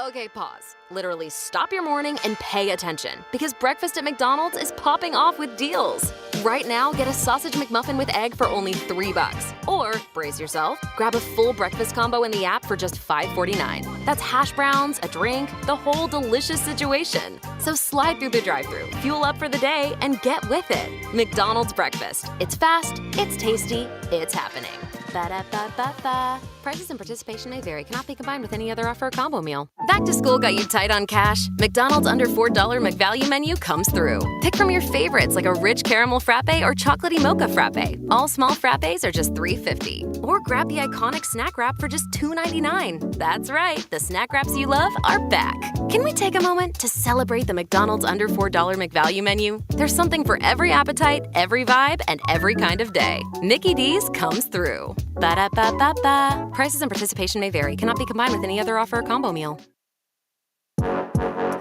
Okay, pause. Literally stop your morning and pay attention because breakfast at McDonald's is popping off with deals. Right now, get a sausage McMuffin with egg for only $3. Or, brace yourself, grab a full breakfast combo in the app for just $5.49. That's hash browns, a drink, the whole delicious situation. So slide through the drive-thru, fuel up for the day, and get with it. McDonald's breakfast. It's fast, it's tasty, it's happening. Ba-da-ba-ba-ba. Prices and participation may vary. Cannot be combined with any other offer or combo meal. Back to school got you tight on cash? McDonald's under $4 McValue menu comes through. Pick from your favorites like a rich caramel frappe or chocolatey mocha frappe. All small frappes are just $3.50. Or grab the iconic snack wrap for just $2.99. That's right, the snack wraps you love are back. Can we take a moment to celebrate the McDonald's under $4 McValue menu? There's something for every appetite, every vibe, and every kind of day. Mickey D's comes through. Ba-da-ba-ba-ba. Prices and participation may vary. Cannot be combined with any other offer or combo meal.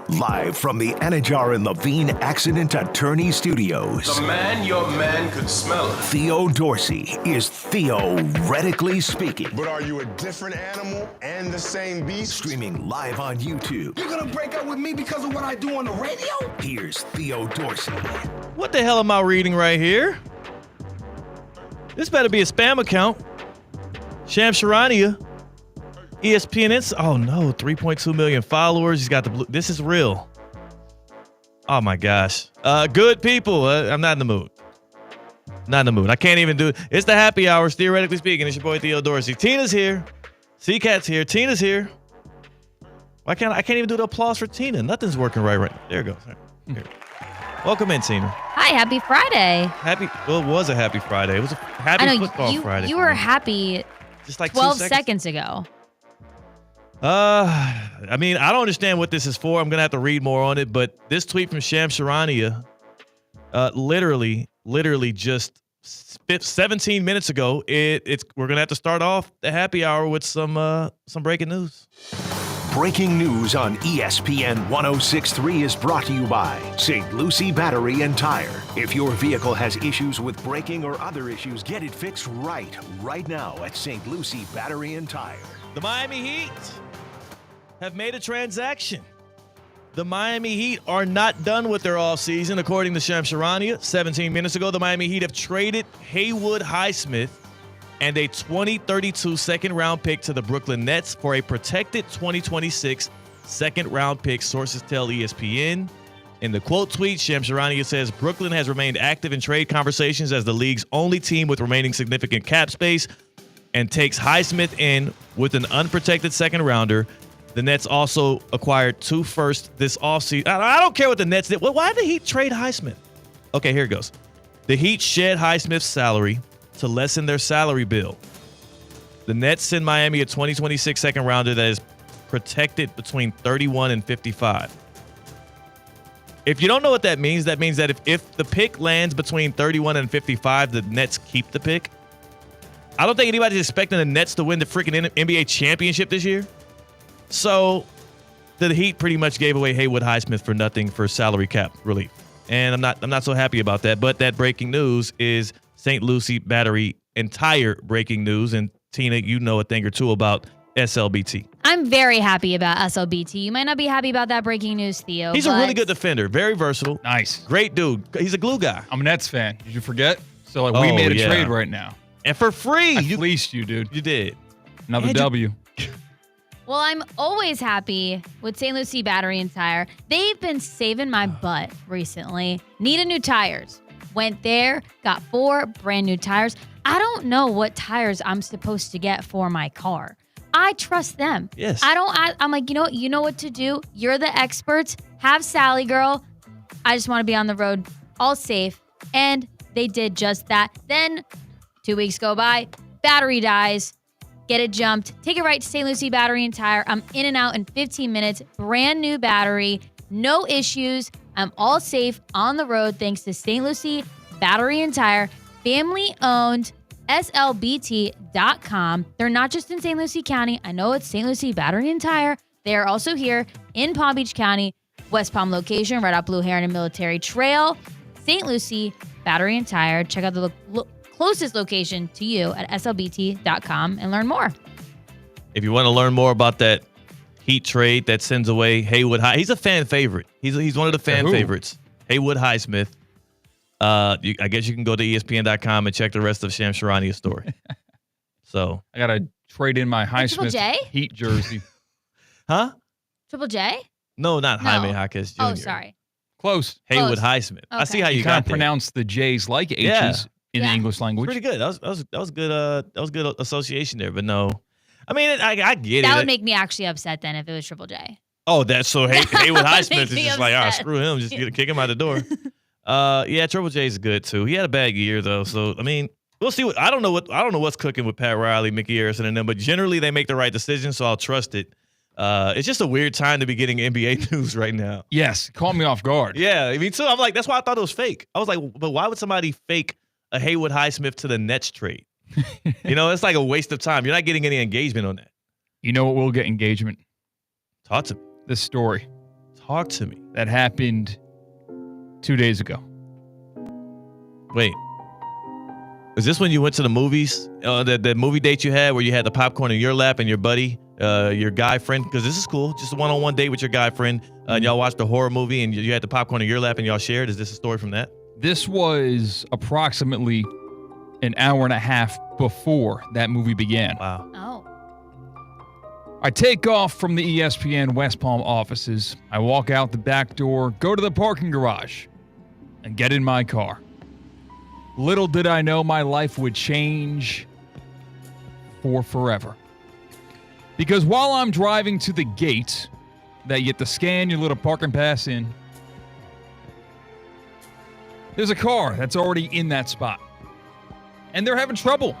Live from the Anajar and Levine Accident Attorney Studios. The man your man could smell it. Theo Dorsey is theoretically speaking. But are you a different animal and the same beast? Streaming live on YouTube. You're gonna break up with me because of what I do on the radio? Here's Theo Dorsey. What the hell am I reading right here? This better be a spam account. Shams Charania, ESPN. Oh no, 3.2 million followers. He's got the blue. This is real. Oh my gosh. Good people. I'm not in the mood. Not in the mood. I can't even do it. It's the happy hours, theoretically speaking. It's your boy Theo Dorsey. Tina's here. C-Cat's here. Tina's here. I can't even do the applause for Tina. Nothing's working right. There it goes. Here. Welcome in, Tina. Hi, happy Friday. Well, it was a happy Friday. It was a happy football Friday. You were happy just like 12 seconds ago. I mean, I don't understand what this is for. I'm going to have to read more on it. But this tweet from Shams Charania literally just 17 minutes ago. We're gonna have to start off the happy hour with some breaking news. Breaking news on ESPN 106.3 is brought to you by St. Lucie Battery and Tire. If your vehicle has issues with braking or other issues, get it fixed right now at St. Lucie Battery and Tire. The Miami Heat have made a transaction. The Miami Heat are not done with their offseason, according to Shams Charania. 17 minutes ago, the Miami Heat have traded Haywood Highsmith and a 2032 second-round pick to the Brooklyn Nets for a protected 2026 second-round pick, sources tell ESPN. In the quote tweet, Shams Charania says, Brooklyn has remained active in trade conversations as the league's only team with remaining significant cap space and takes Highsmith in with an unprotected second-rounder. The Nets also acquired 2 firsts this offseason. I don't care what the Nets did. Why did the Heat trade Highsmith? Okay, here it goes. The Heat shed Highsmith's salary to lessen their salary bill. The Nets send Miami a 2026 second rounder that is protected between 31 and 55. If you don't know what that means that if the pick lands between 31 and 55, the Nets keep the pick. I don't think anybody's expecting the Nets to win the freaking NBA championship this year. So the Heat pretty much gave away Haywood Highsmith for nothing for salary cap relief. And I'm not so happy about that. But that breaking news is St. Lucie Battery and Tire breaking news. And Tina, you know a thing or two about SLBT. I'm very happy about SLBT. You might not be happy about that breaking news, Theo. He's a really good defender. Very versatile. Nice. Great dude. He's a glue guy. I'm a Nets fan. Did you forget? So we made a trade right now. And for free. I fleeced you, dude. You did. Another W. Well, I'm always happy with St. Lucie Battery and Tire. They've been saving my butt recently. Needed new tires. Went there, got 4 brand new tires. I don't know what tires I'm supposed to get for my car. I trust them. Yes. I'm like, you know what? You know what to do. You're the experts. Have Sally, girl. I just want to be on the road all safe. And they did just that. Then 2 weeks go by. Battery dies. Get it jumped. Take it right to St. Lucie Battery and Tire. I'm in and out in 15 minutes. Brand new battery. No issues. I'm all safe on the road thanks to St. Lucie Battery and Tire. Family owned. SLBT.com. They're not just in St. Lucie County. I know it's St. Lucie Battery and Tire. They are also here in Palm Beach County, West Palm location, right off Blue Heron and Military Trail. St. Lucie Battery and Tire. Check out the closest location to you at SLBT.com and learn more. If you want to learn more about that Heat trade that sends away Haywood High, he's a fan favorite. He's one of the fan favorites. Haywood Highsmith. I guess you can go to ESPN.com and check the rest of Shams Charania's story. So I gotta trade in my Highsmith Heat jersey. Huh? Triple J? No, not Jaime Jaquez Jr. Oh, sorry. Close. Haywood Highsmith. Okay. I see how you got there. Pronounce the J's like H's in the English language. Pretty good. That was good. That was good association there. But no, I mean I get it. That would make me actually upset then if it was Triple J. Oh, that's so Haywood Highsmith is just like, all right, screw him. Just kick him out the door. Yeah, Triple J is good too. He had a bad year though, so I mean, we'll see. I don't know what's cooking with Pat Riley, Mickey Harrison, and them, but generally they make the right decision, so I'll trust it. It's just a weird time to be getting NBA news right now. Yes, caught me off guard. Yeah, me too. I'm like, that's why I thought it was fake. I was like, but why would somebody fake a Haywood Highsmith to the Nets trade? It's like a waste of time. You're not getting any engagement on that. You know what will get engagement? Talk to me. This story. Talk to me. That happened 2 days ago. Wait. Is this when you went to the movies? The movie date you had where you had the popcorn in your lap and your buddy, your guy friend? Because this is cool. Just a one-on-one date with your guy friend. And y'all watched a horror movie and you had the popcorn in your lap and y'all shared. Is this a story from that? This was approximately an hour and a half before that movie began. Wow. Oh. I take off from the ESPN West Palm offices. I walk out the back door, go to the parking garage, and get in my car. Little did I know my life would change for forever. Because while I'm driving to the gate that you get to scan your little parking pass in, there's a car that's already in that spot. And they're having trouble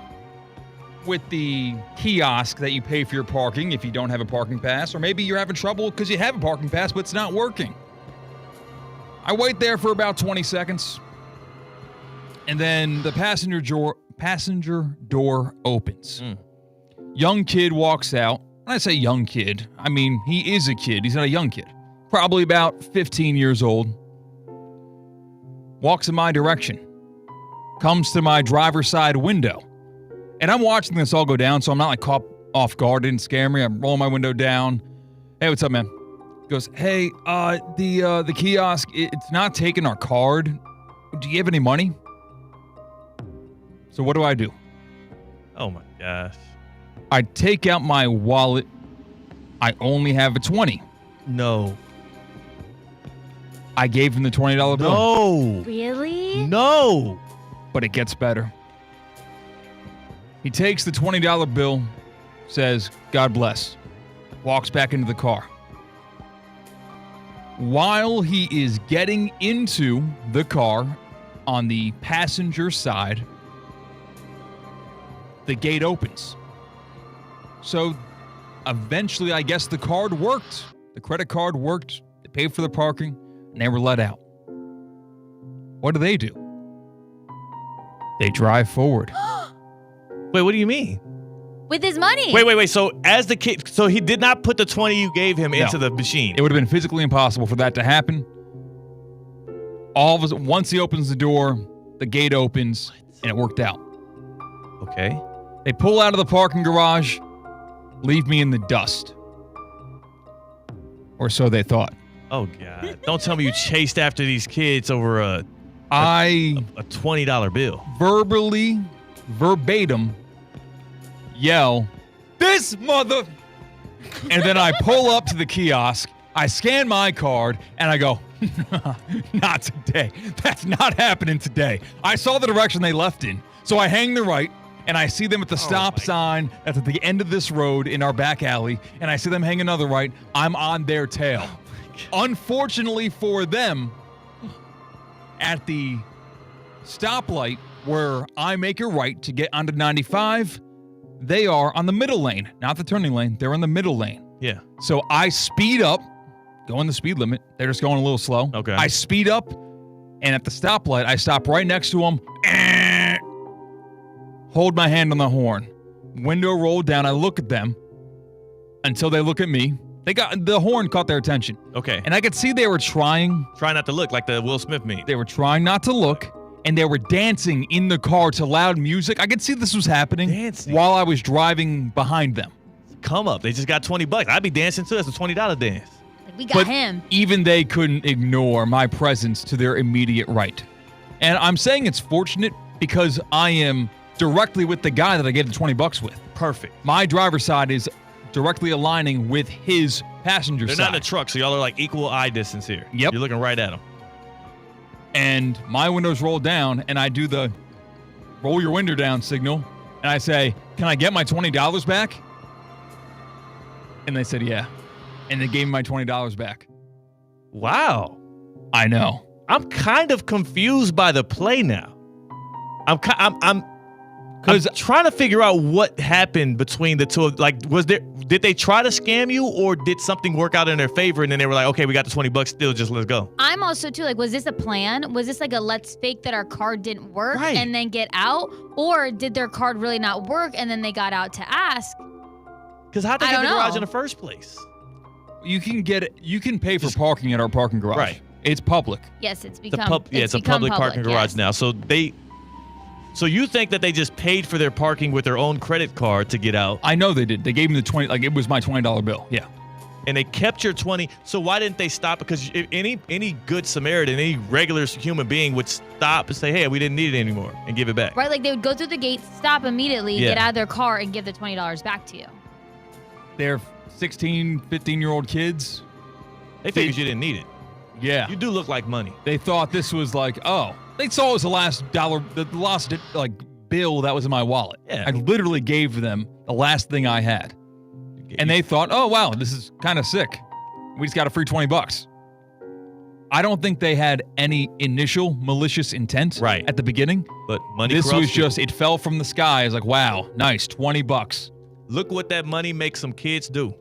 with the kiosk that you pay for your parking if you don't have a parking pass, or maybe you're having trouble because you have a parking pass but it's not working. I wait there for about 20 seconds. And then the passenger door opens. Young kid walks out. When I say young kid, I mean he is a kid. He's not a young kid. Probably about 15 years old. Walks in my direction. Comes to my driver's side window. And I'm watching this all go down, so I'm not like caught off guard. It didn't scare me. I'm rolling my window down. Hey, what's up, man? He goes, hey, the kiosk, it's not taking our card. Do you have any money? So what do? Oh my gosh. I take out my wallet. I only have a 20. No. I gave him the $20 bill. No. Really? No. But it gets better. He takes the $20 bill, says, God bless, walks back into the car. While he is getting into the car on the passenger side, the gate opens. So eventually, I guess the card worked. The credit card worked. They paid for the parking, and they were let out. What do? They drive forward. Wait, what do you mean? With his money. Wait. So as the kid, so he did not put the 20 you gave him into the machine. It would have been physically impossible for that to happen. All of a sudden, once he opens the door, the gate opens, and it worked out. Okay. They pull out of the parking garage, leave me in the dust. Or so they thought. Oh, God. Don't tell me you chased after these kids over a $20 bill. Verbatim, yell, this mother... And then I pull up to the kiosk, I scan my card, and I go, not today. That's not happening today. I saw the direction they left in, so I hang the right, and I see them at the stop sign that's at the end of this road in our back alley, and I see them hang another right. I'm on their tail. Unfortunately for them, at the stoplight where I make a right to get onto 95, they are on the middle lane, not the turning lane. They're in the middle lane. Yeah. So I speed up, going the speed limit. They're just going a little slow. Okay. I speed up, and at the stoplight, I stop right next to them. Hold my hand on the horn. Window rolled down. I look at them until they look at me. The horn caught their attention. Okay. And I could see they were trying. Try not to look like the Will Smith meme. They were trying not to look, and they were dancing in the car to loud music. I could see this was happening while I was driving behind them. Come up. They just got $20. I'd be dancing too. That's a $20 dance. Like, we got him. Even they couldn't ignore my presence to their immediate right. And I'm saying it's fortunate because I am directly with the guy that I gave the $20 with. Perfect. My driver's side is directly aligning with his passenger side. They're not in a truck, so y'all are like equal eye distance here. Yep. You're looking right at them. And my window's rolled down, and I do the roll your window down signal, and I say, can I get my $20 back? And they said, yeah. And they gave me my $20 back. Wow. I know. I'm kind of confused by the play now. I'm trying to figure out what happened between the two. Like, did they try to scam you, or did something work out in their favor and then they were like, okay, we got the $20 still, just let's go? I'm also too like, was this a plan? Was this like a let's fake that our card didn't work and then get out? Or did their card really not work and then they got out to ask? Because how'd they get the garage in the first place? You can get it. You can pay for parking at our parking garage. Right. It's public. Yes, it's become it's a public parking garage now. So you think that they just paid for their parking with their own credit card to get out? I know they did. They gave me the 20, like it was my $20 bill. Yeah. And they kept your 20. So why didn't they stop? Because any good Samaritan, any regular human being would stop and say, hey, we didn't need it anymore, and give it back. Right, like they would go through the gate, stop immediately, get out of their car, and give the $20 back to you. They're 16, 15-year-old kids. They figured you didn't need it. Yeah. You do look like money. They thought this was like, oh. They saw it was the last bill that was in my wallet. Yeah. I literally gave them the last thing I had. And they thought, oh, wow, this is kind of sick. We just got a free $20. I don't think they had any initial malicious intent at the beginning. But money This was people. just, it fell from the sky. It's like, wow, nice, $20. Look what that money makes some kids do.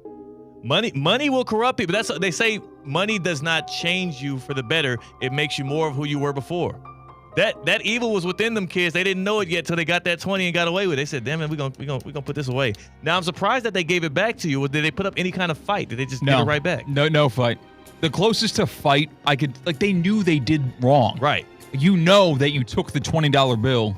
Money will corrupt people. They say money does not change you for the better. It makes you more of who you were before. That evil was within them kids. They didn't know it yet till they got that 20 and got away with it. They said, "Damn it, we gonna put this away." Now I'm surprised that they gave it back to you. Or did they put up any kind of fight? Did they just give it right back? No fight. The closest to fight I could, like, they knew they did wrong. Right. You know that you took the $20 bill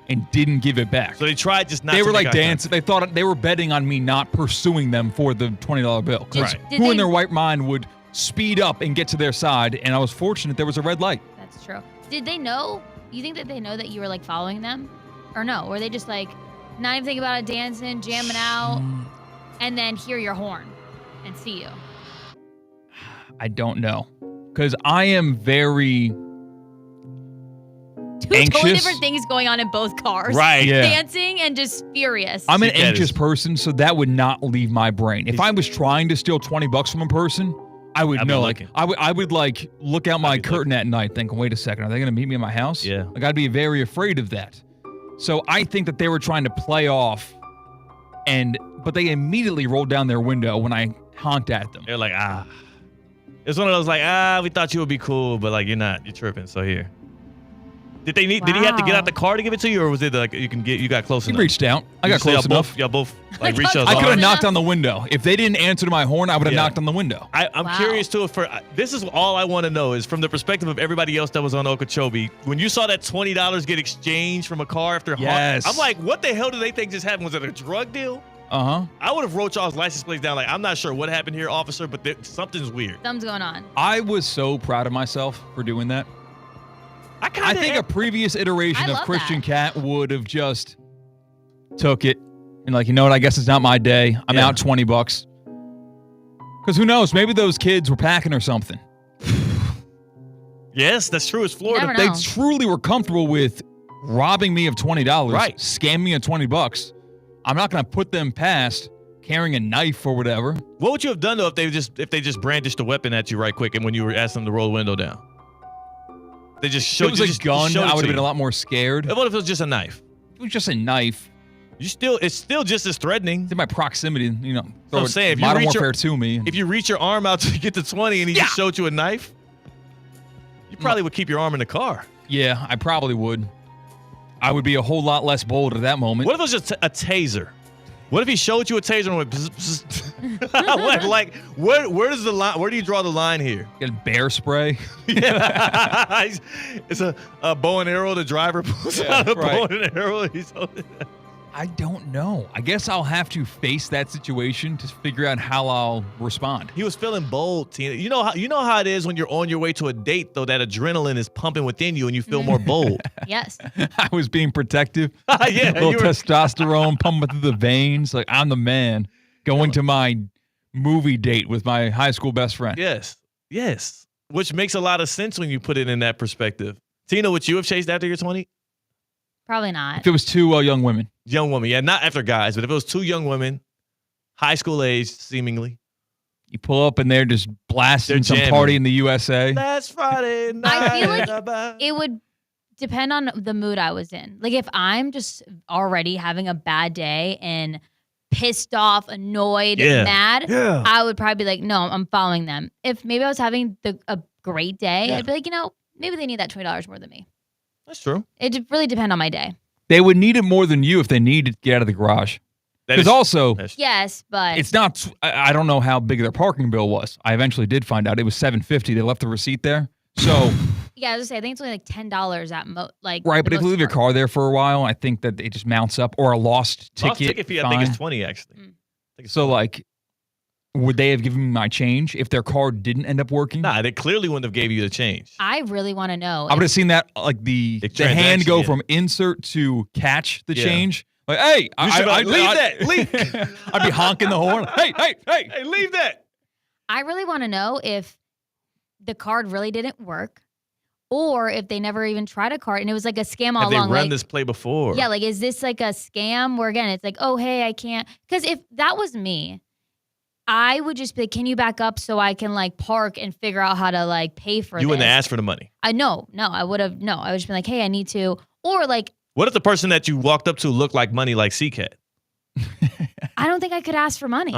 and didn't give it back. So they tried just not. They to were make like eye dancing. They thought they were betting on me not pursuing them for the $20 bill. Right. Who in their right mind would speed up and get to their side? And I was fortunate there was a red light. That's true. Did they know? You think that they know that you were like following them, or no? Or they just like not even thinking about it, dancing, jamming out, and then hear your horn and see you? I don't know, because I am very anxious. Totally different things going on in both cars. Right. Yeah. Dancing and just furious. I'm an anxious person, so that would not leave my brain. If I was trying to steal $20 from a person, I would know. Like, I would like look out my curtain at night, thinking, "Wait a second, are they going to meet me in my house?" Yeah. Like, I'd be very afraid of that. So I think that they were trying to play off, but they immediately rolled down their window when I honked at them. They're like, It's one of those like, we thought you would be cool, but like you're not. You're tripping. So here. Did he have to get out the car to give it to you, or was it like you got close enough? He reached out. I got close enough. Y'all both like reached out. I could have knocked on the window. If they didn't answer to my horn, I would have knocked on the window. I'm curious too. This is all I want to know is from the perspective of everybody else that was on Okeechobee. When you saw that $20 get exchanged from a car after Yes. I'm like, what the hell do they think just happened? Was it a drug deal? I would have wrote y'all's license plates down. Like, I'm not sure what happened here, officer, but something's weird. Something's going on. I was so proud of myself for doing that. I think a previous iteration of Christian Cat would have just took it and like, you know what? I guess it's not my day. I'm out $20. Because who knows? Maybe those kids were packing or something. Yes, that's true. It's Florida. They truly were comfortable with robbing me of $20. Right. Scam me of $20. I'm not going to put them past carrying a knife or whatever. What would you have done though if they just brandished a weapon at you right quick and when you were asking them to roll the window down? They just showed if it was a gun, I would have been a lot more scared. What if it was just a knife? If it was just a knife. It's still just as threatening. It's in my proximity, you know. So I'm saying, if you Modern Warfare to me. If you reach your arm out to get the 20 and he just showed you a knife, you probably would keep your arm in the car. Yeah, I probably would. I would be a whole lot less bold at that moment. What if it was just a taser? What if he showed you a taser and went bzz, bzz? like where does the line? Where do you draw the line here? Get a bear spray. Yeah. It's a bow and arrow. The driver pulls out a bow and arrow. He's holding it. I don't know. I guess I'll have to face that situation to figure out how I'll respond. He was feeling bold, Tina. You know how it is when you're on your way to a date, though, that adrenaline is pumping within you and you feel more bold. Yes. I was being protective. Yeah. A little testosterone pumping through the veins. Like, I'm the man going to my movie date with my high school best friend. Yes. Yes. Which makes a lot of sense when you put it in that perspective. Tina, would you have chased after your 20? Probably not. If it was two young women. Young women, yeah, not after guys, but if it was two young women, high school age, seemingly. You pull up and they're just blasting some jamming. party in the USA. Last Friday night. I feel like it would depend on the mood I was in. Like if I'm just already having a bad day and pissed off, annoyed, mad, I would probably be like, no, I'm following them. If maybe I was having a great day, I'd be like, maybe they need that $20 more than me. That's true. It really depend on my day. They would need it more than you if they needed to get out of the garage. Because also, yes, but it's not. I don't know how big their parking bill was. I eventually did find out it was $750. They left the receipt there. So yeah, I was gonna say I think it's only like $10 at right. But if you leave your car there for a while, I think that it just mounts up or a lost ticket. Lost ticket fee, I think it's 20 actually. So like, would they have given me my change if their card didn't end up working? Nah, they clearly wouldn't have gave you the change. I really want to know. I would have seen that like the hand go from insert to catch the change. Like, hey, leave that. I'd be honking the horn. Hey, leave that. I really want to know if the card really didn't work or if they never even tried a card and it was like a scam all Have along. They run this play before. Yeah, like, is this like a scam where, again, it's like, oh, hey, I can't. Because if that was me, I would just be like, can you back up so I can like park and figure out how to like pay for You this? wouldn't ask for the money. No, I would have, I would just be like, hey, I need to. Or like. What if the person that you walked up to looked like money like C-Cat? I don't think I could ask for money.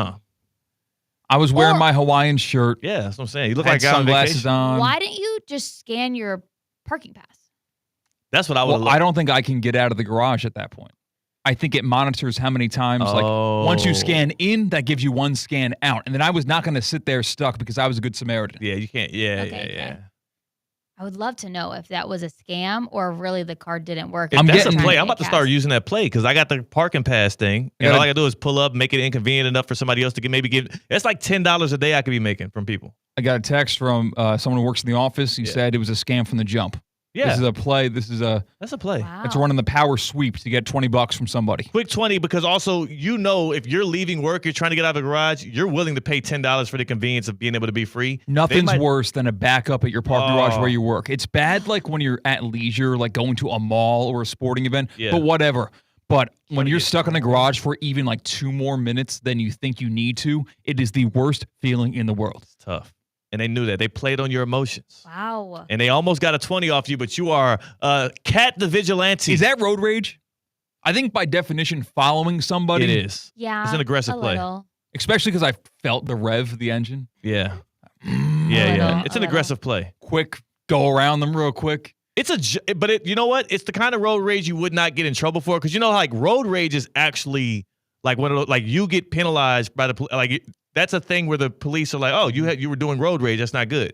I was wearing my Hawaiian shirt. Yeah, that's what I'm saying. You look I like had a guy on sunglasses vacation. on. Why didn't you just scan your parking pass? That's what I would. Well, I don't think I can get out of the garage at that point. I think it monitors how many times, like once you scan in, that gives you one scan out. And then I was not going to sit there stuck because I was a good Samaritan. Yeah, you can't. Yeah. I would love to know if that was a scam or really the card didn't work. That's a play. I'm about to start using that play because I got the parking pass thing. And all I got to do is pull up, make it inconvenient enough for somebody else to give. It's like $10 a day I could be making from people. I got a text from someone who works in the office. He said it was a scam from the jump. Yeah. This is a play. That's a play. Wow. It's running the power sweep to get $20 from somebody. Quick 20, because also, if you're leaving work, you're trying to get out of the garage, you're willing to pay $10 for the convenience of being able to be free. Nothing's worse than a backup at your parking garage where you work. It's bad like when you're at leisure, like going to a mall or a sporting event, but whatever. But when you're stuck in the garage for even like 2 more minutes than you think you need to, it is the worst feeling in the world. It's tough. And they knew that. They played on your emotions. Wow. And they almost got a 20 off you, but you are Cat the Vigilante. Is that road rage? I think by definition, following somebody. It is. Yeah. It's an aggressive play. Little. Especially because I felt the rev of the engine. Yeah. Yeah. It's an aggressive play. Quick, go around them real quick. But you know what? It's the kind of road rage you would not get in trouble for. Because like road rage is actually like you get penalized by the that's a thing where the police are like, oh, you were doing road rage. That's not good.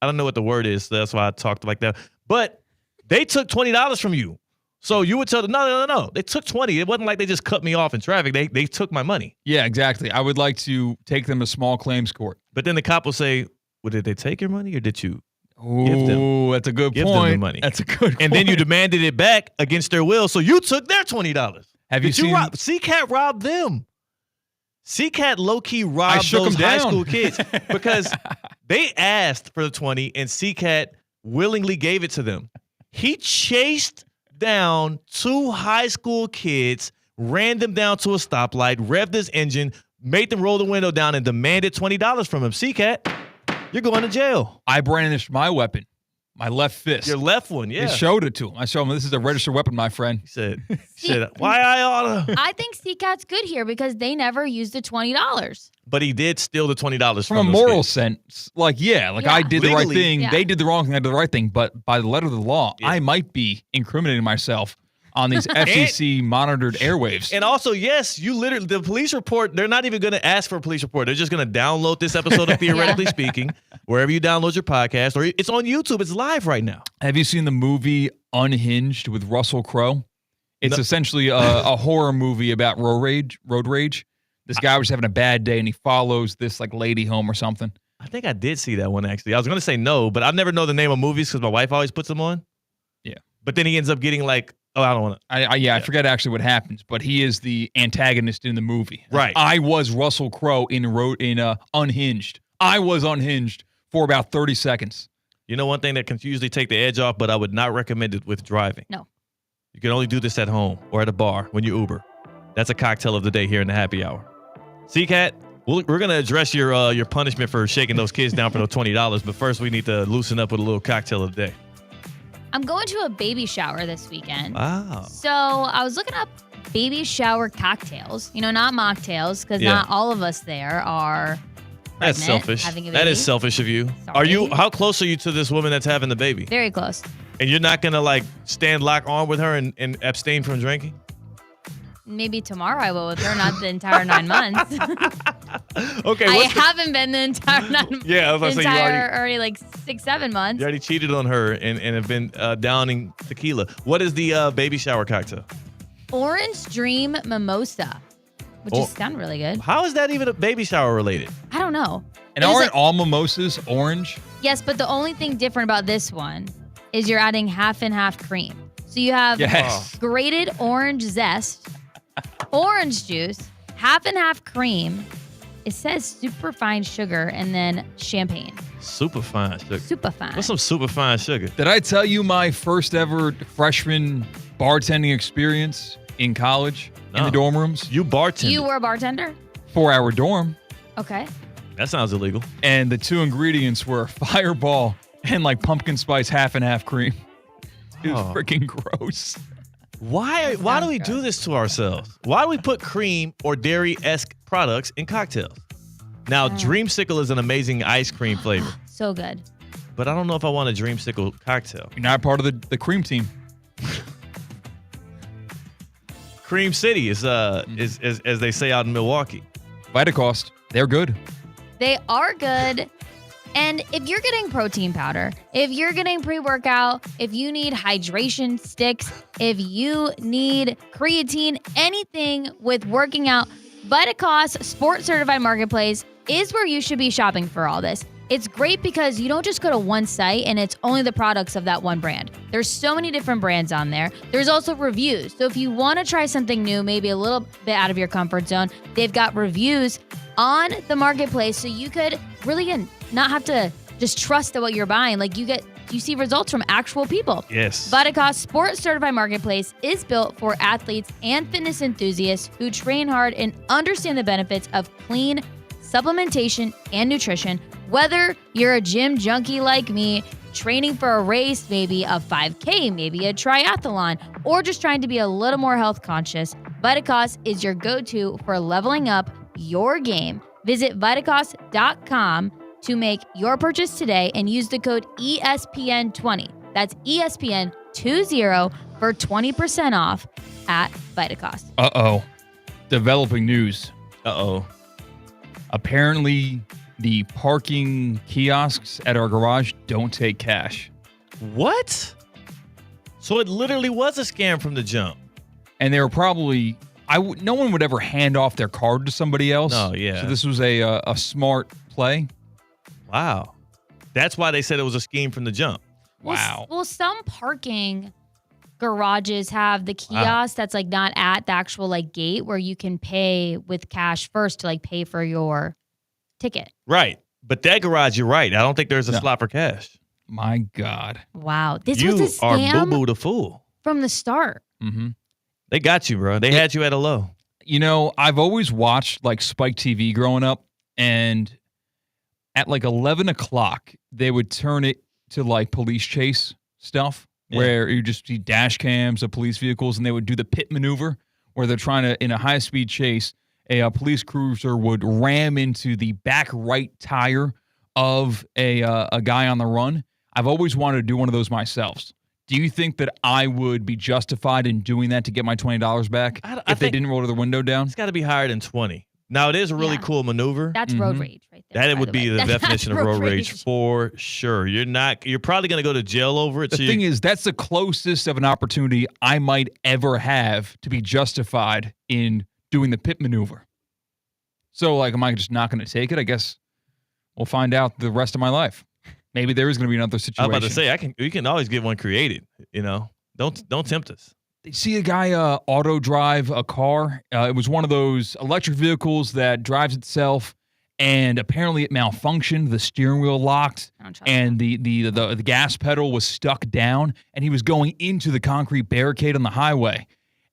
I don't know what the word is. So that's why I talked like that. But they took $20 from you. So you would tell them, no. They took $20. It wasn't like they just cut me off in traffic. They took my money. Yeah, exactly. I would like to take them to small claims court. But then the cop will say, well, did they take your money or did you give them? Oh, that's a good give point. Them the money? That's a good point. And then you demanded it back against their will. So you took their $20. Have you seen? C-Cat robbed them. C-Cat low-key robbed those high school kids because they asked for the 20 and C-Cat willingly gave it to them. He chased down 2 high school kids, ran them down to a stoplight, revved his engine, made them roll the window down, and demanded $20 from him. C-Cat, you're going to jail. I brandished my weapon, my left fist. Your left one, yeah. I showed it to him. I showed him, this is a registered weapon, my friend. He said, why I oughta? I think C-Cat's good here because they never used the $20. But he did steal the $20 from a moral sense. I did the right thing. Yeah. They did the wrong thing. I did the right thing. But by the letter of the law, I might be incriminating myself on these FCC monitored airwaves. And also, yes, the police report, they're not even going to ask for a police report. They're just going to download this episode of Theoretically Speaking, wherever you download your podcast, or it's on YouTube. It's live right now. Have you seen the movie Unhinged with Russell Crowe? It's essentially a horror movie about road rage. This guy was having a bad day, and he follows this lady home or something. I think I did see that one, actually. I was going to say no, but I've never known the name of movies because my wife always puts them on. Yeah. But then he ends up getting I don't want to. I forget actually what happens, but he is the antagonist in the movie. Right. I was Russell Crowe in Unhinged. I was unhinged for about 30 seconds. You know one thing that can usually take the edge off, but I would not recommend it with driving. No. You can only do this at home or at a bar when you Uber. That's a cocktail of the day here in the happy hour. C-Cat, we're going to address your punishment for shaking those kids down for those $20, but first we need to loosen up with a little cocktail of the day. I'm going to a baby shower this weekend. Wow. So I was looking up baby shower cocktails. Not mocktails, because not all of us there are That's pregnant, selfish. having a baby. That is selfish of you. Sorry. How close are you to this woman that's having the baby? Very close. And you're not going to stand lock on with her and abstain from drinking? Maybe tomorrow I will with her, not the entire 9 months. Okay. I haven't been the entire 9 months. Yeah, I was about to say, you already 6-7 months. You already cheated on her and have been downing tequila. What is the baby shower cocktail? Orange Dream Mimosa, which is sound really good. How is that even a baby shower related? I don't know. And aren't all mimosas orange? Yes, but the only thing different about this one is you're adding half and half cream. So you have grated orange zest, orange juice, half and half cream. It says super fine sugar and then champagne. Super fine sugar. Super fine. What's some super fine sugar? Did I tell you my first ever freshman bartending experience in college in the dorm rooms? You bartended. You were a bartender? 4-hour dorm. Okay. That sounds illegal. And the 2 ingredients were Fireball and pumpkin spice half and half cream. It was freaking gross. Why do we do this to ourselves? Why do we put cream or dairy-esque products in cocktails? Now, Dreamsicle is an amazing ice cream flavor. So good. But I don't know if I want a Dreamsicle cocktail. You're not part of the cream team. Cream City is as they say out in Milwaukee. Vitacost, they're good. They are good. And if you're getting protein powder, if you're getting pre-workout, if you need hydration sticks, if you need creatine, anything with working out, Vitacost Sports Certified Marketplace is where you should be shopping for all this. It's great because you don't just go to one site and it's only the products of that one brand. There's so many different brands on there. There's also reviews. So if you want to try something new, maybe a little bit out of your comfort zone, they've got reviews on the marketplace so you could really not have to just trust that what you're buying. Like you see results from actual people. Yes. Vitacost Sports Certified Marketplace is built for athletes and fitness enthusiasts who train hard and understand the benefits of clean supplementation and nutrition. Whether you're a gym junkie like me, training for a race, maybe a 5K, maybe a triathlon, or just trying to be a little more health conscious, Vitacost is your go-to for leveling up your game. Visit Vitacost.com to make your purchase today and use the code ESPN20. That's ESPN20 for 20% off at Vitacost. Uh-oh. Developing news. Uh-oh. Apparently, the parking kiosks at our garage don't take cash. What? So it literally was a scam from the jump. And they were probably... no one would ever hand off their card to somebody else. Oh, yeah. So this was a smart play. Wow. That's why they said it was a scheme from the jump. Wow. Well, some parking garages have the kiosk that's like not at the actual like gate where you can pay with cash first to like pay for your ticket. Right. But that garage, you're right. I don't think there's a slot for cash. My God. Wow. This you was a scam are boo-boo the fool. from the start. Mm-hmm. They got you, bro. They had you at a low. You know, I've always watched like Spike TV growing up, and at like 11 o'clock, they would turn it to like police chase stuff where you just see dash cams of police vehicles, and they would do the pit maneuver where they're trying to, in a high-speed chase, a police cruiser would ram into the back right tire of a guy on the run. I've always wanted to do one of those myself. Do you think that I would be justified in doing that to get my $20 back if they didn't roll their window down? It's got to be higher than 20. Now, it is a really cool maneuver. That's road rage right there. That would be the definition of road rage for sure. You're probably going to go to jail over it. The thing is, that's the closest of an opportunity I might ever have to be justified in doing the pit maneuver. So, like, am I just not going to take it? I guess we'll find out the rest of my life. Maybe there is going to be another situation. I was about to say, you can always get one created, you know. Don't tempt us. See a guy auto drive a car. It was one of those electric vehicles that drives itself, and apparently it malfunctioned. The steering wheel locked, and the gas pedal was stuck down, and he was going into the concrete barricade on the highway,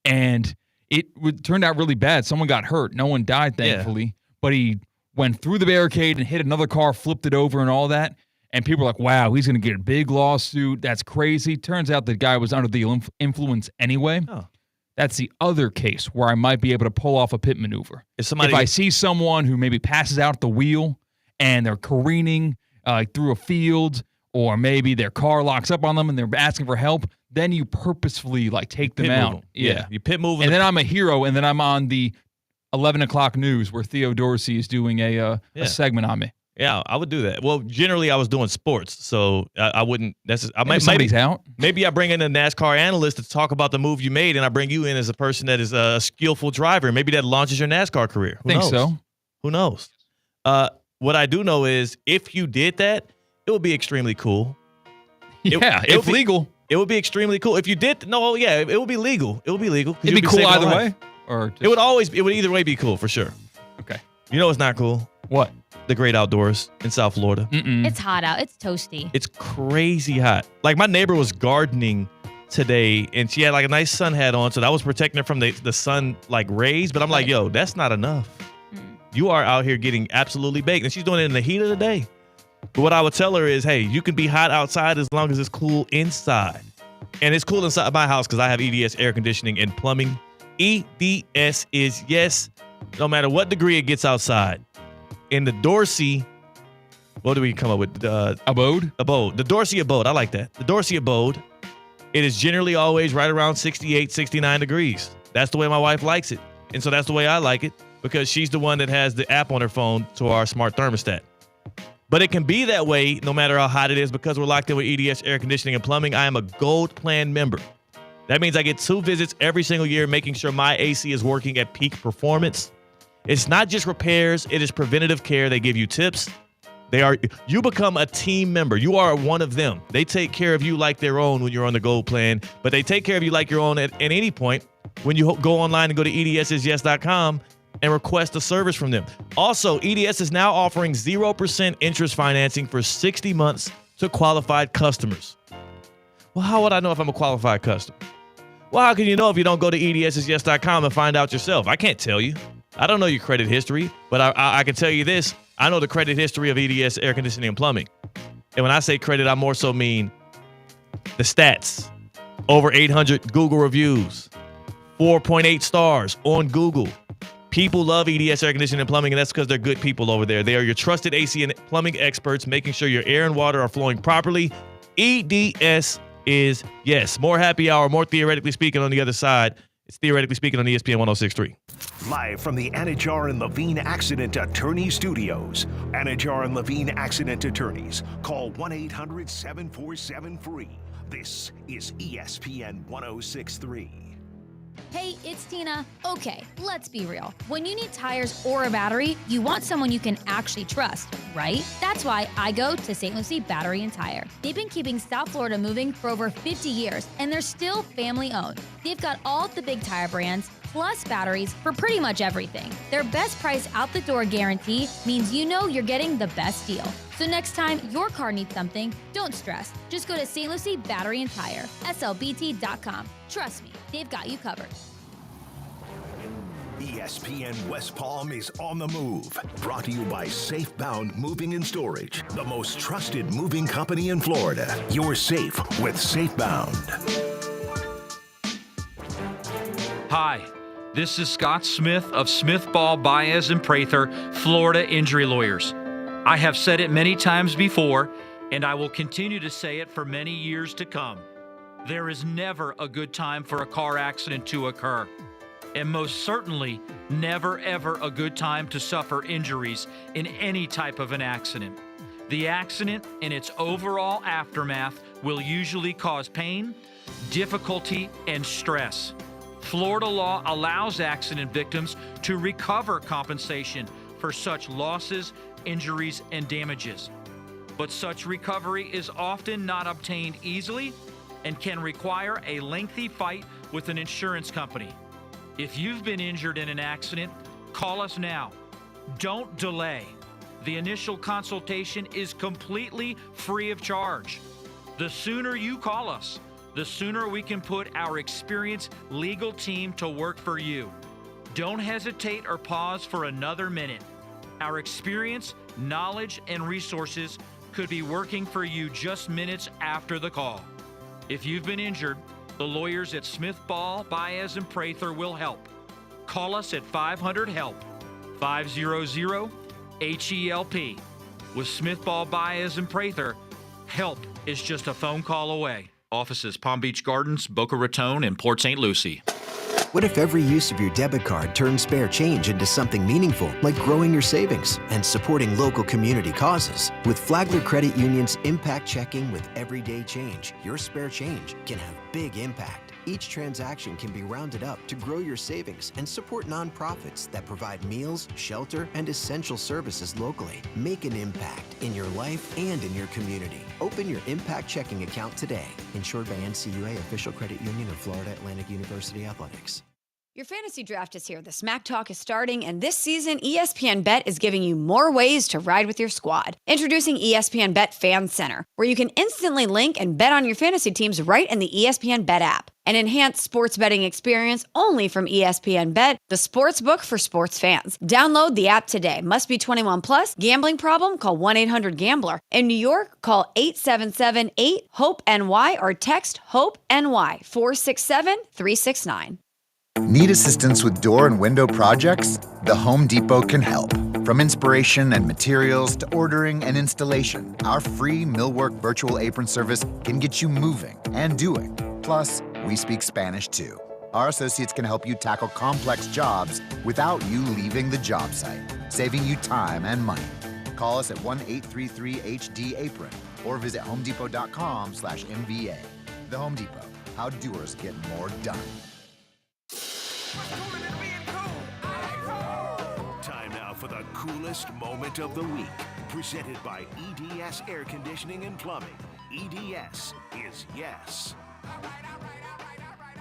and it turned out really bad. Someone got hurt. No one died, thankfully, but he went through the barricade and hit another car, flipped it over, and all that. And people are like, wow, he's going to get a big lawsuit. That's crazy. Turns out the guy was under the influence anyway. Oh. That's the other case where I might be able to pull off a pit maneuver. If I see someone who maybe passes out at the wheel and they're careening through a field, or maybe their car locks up on them and they're asking for help, then you purposefully like take them out. Yeah, you pit move. And then I'm a hero, and then I'm on the 11 o'clock news where Theo Dorsey is doing a segment on me. Yeah, I would do that. Well, generally I was doing sports, so I wouldn't. Somebody's out. Maybe I bring in a NASCAR analyst to talk about the move you made, and I bring you in as a person that is a skillful driver. Maybe that launches your NASCAR career. Who knows? So. Who knows? What I do know is if you did that, it would be extremely cool. Yeah, if legal. It would be extremely cool. If you did, it would be legal. It would be legal. It'd be cool either way? Or it would either way be cool for sure. Okay. You know it's not cool? What? The great outdoors in South Florida. It's hot out. It's toasty. It's crazy hot. Like my neighbor was gardening today, and she had like a nice sun hat on, so that was protecting her from the sun like rays. But I'm like, yo, that's not enough. You are out here getting absolutely baked, and she's doing it in the heat of the day. But what I would tell her is, hey, you can be hot outside as long as it's cool inside, and it's cool inside my house because I have EDS air conditioning and plumbing. EDS is yes, no matter what degree it gets outside. In the Dorsey, what do we come up with? Abode? Abode. The Dorsey Abode. I like that. The Dorsey Abode. It is generally always right around 68, 69 degrees. That's the way my wife likes it. And so that's the way I like it, because she's the one that has the app on her phone to our smart thermostat. But it can be that way no matter how hot it is, because we're locked in with EDS Air Conditioning and Plumbing. I am a Gold Plan member. That means I get 2 visits every single year, making sure my AC is working at peak performance. It's not just repairs, it is preventative care. They give you tips. You become a team member. You are one of them. They take care of you like their own when you're on the Gold Plan, but they take care of you like your own at any point when you go online and go to edssyesyes.com and request a service from them. Also, EDS is now offering 0% interest financing for 60 months to qualified customers. Well, how would I know if I'm a qualified customer? Well, how can you know if you don't go to edssyesyes.com and find out yourself? I can't tell you. I don't know your credit history, but I can tell you this. I know the credit history of EDS Air Conditioning and Plumbing. And when I say credit, I more so mean the stats. Over 800 Google reviews, 4.8 stars on Google. People love EDS Air Conditioning and Plumbing, and that's because they're good people over there. They are your trusted AC and plumbing experts, making sure your air and water are flowing properly. EDS is yes. More happy hour, more theoretically speaking on the other side. It's Theoretically Speaking on ESPN 106.3. Live from the Anajar and Levine Accident Attorney Studios. Anajar and Levine Accident Attorneys. Call 1-800-747-FREE. This is ESPN 106.3. Hey, it's Tina. Okay, let's be real. When you need tires or a battery, you want someone you can actually trust, right? That's why I go to St. Lucie Battery and Tire. They've been keeping South Florida moving for over 50 years, and they're still family-owned. They've got all the big tire brands, plus batteries for pretty much everything. Their best price out the door guarantee means you know you're getting the best deal. So next time your car needs something, don't stress. Just go to St. Lucie Battery and Tire, slbt.com. Trust me, they've got you covered. ESPN West Palm is on the move. Brought to you by Safebound Moving and Storage, the most trusted moving company in Florida. You're safe with Safebound. Hi, this is Scott Smith of Smith, Ball, Baez, and Prather, Florida Injury Lawyers. I have said it many times before, and I will continue to say it for many years to come. There is never a good time for a car accident to occur, and most certainly never ever a good time to suffer injuries in any type of an accident. The accident and its overall aftermath will usually cause pain, difficulty, and stress. Florida law allows accident victims to recover compensation for such losses, injuries, and damages. But such recovery is often not obtained easily and can require a lengthy fight with an insurance company. If you've been injured in an accident, call us now. Don't delay. The initial consultation is completely free of charge. The sooner you call us, the sooner we can put our experienced legal team to work for you. Don't hesitate or pause for another minute. Our experience, knowledge, and resources could be working for you just minutes after the call. If you've been injured, the lawyers at Smith, Ball, Baez, and Prather will help. Call us at 500-HELP, 500-HELP. With Smith, Ball, Baez, and Prather, help is just a phone call away. Offices Palm Beach Gardens, Boca Raton, and Port St. Lucie. What if every use of your debit card turns spare change into something meaningful, like growing your savings and supporting local community causes? With Flagler Credit Union's Impact Checking with Everyday Change, your spare change can have big impact. Each transaction can be rounded up to grow your savings and support nonprofits that provide meals, shelter, and essential services locally. Make an impact in your life and in your community. Open your Impact Checking account today. Insured by NCAA, official credit union of Florida Atlantic University Athletics. Your fantasy draft is here. The Smack Talk is starting, and this season, ESPN Bet is giving you more ways to ride with your squad. Introducing ESPN Bet Fan Center, where you can instantly link and bet on your fantasy teams right in the ESPN Bet app. An enhanced sports betting experience only from ESPN Bet, the sports book for sports fans. Download the app today. Must be 21 plus. Gambling problem? Call 1-800-GAMBLER. In New York, call 877-8-HOPE-NY or text HOPE-NY 467-369. Need assistance with door and window projects? The Home Depot can help. From inspiration and materials to ordering and installation, our free Millwork virtual apron service can get you moving and doing. Plus, we speak Spanish too. Our associates can help you tackle complex jobs without you leaving the job site, saving you time and money. Call us at 1-833-HD-APRON or visit homedepot.com/MVA. The Home Depot, how doers get more done. Time now for the coolest moment of the week. Presented by EDS Air Conditioning and Plumbing. EDS is yes.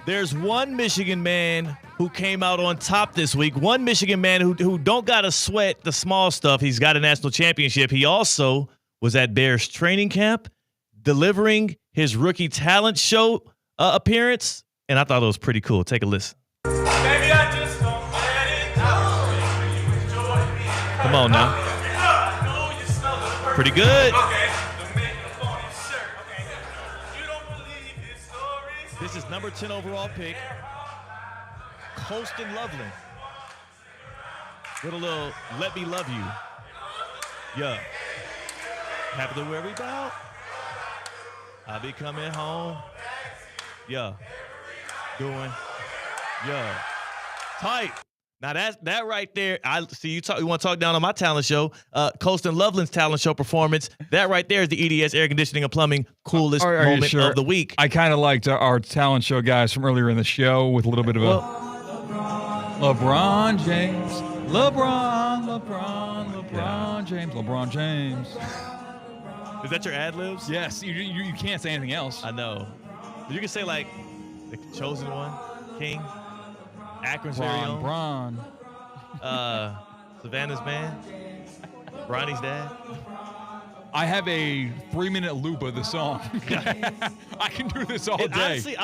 There's one Michigan man who came out on top this week. One Michigan man who don't got to sweat the small stuff. He's got a national championship. He also was at Bears training camp delivering his rookie talent show appearance, and I thought it was pretty cool. Take a listen. Come on now. Pretty good. This is number 10 overall pick, Colston Loveland. With a little "Let Me Love You." Yeah. Happy to where we bout. I'll be coming home. Yeah. Doing. Yeah. Tight. Now that right there, I see you want to talk down on my talent show, Colston Loveland's talent show performance. That right there is the EDS Air Conditioning and Plumbing coolest moment of the week. I kind of liked our talent show guys from earlier in the show with a little bit of LeBron James. LeBron James. Is that your ad-libs? Yes, you can't say anything else. I know. You can say like the chosen one, King. Akron's very own. Bron. Savannah's man. Bronny's dad. I have a 3-minute loop of the song. I can do this all day. Honestly,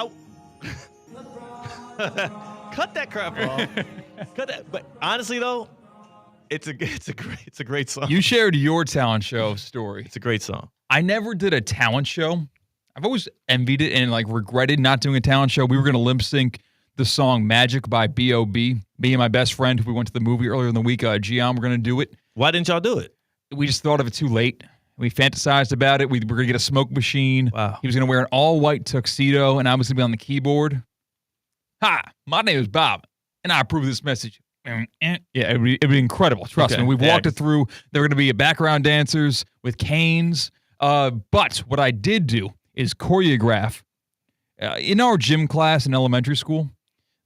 cut that crap off. Cut that. But honestly, though, it's a great song. You shared your talent show story. It's a great song. I never did a talent show. I've always envied it and regretted not doing a talent show. We were going to lip sync the song Magic by B.O.B. Me and my best friend, who we went to the movie earlier in the week, Gian, we're going to do it. Why didn't y'all do it? We just thought of it too late. We fantasized about it. We were going to get a smoke machine. Wow. He was going to wear an all-white tuxedo, and I was going to be on the keyboard. Hi, my name is Bob, and I approve this message. Yeah, it'd be incredible. Trust me. We've walked it through. There are going to be background dancers with canes. But what I did do is choreograph. In our gym class in elementary school,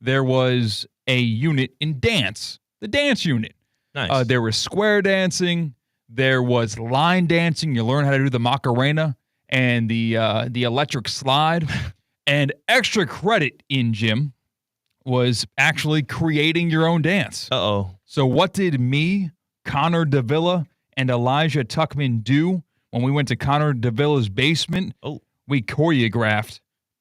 there was a unit in dance, the dance unit. Nice. There was square dancing. There was line dancing. You learn how to do the Macarena and the electric slide. And extra credit in gym was actually creating your own dance. Uh-oh. So what did me, Connor Davila, and Elijah Tuckman do when we went to Connor Davila's basement? Oh. We choreographed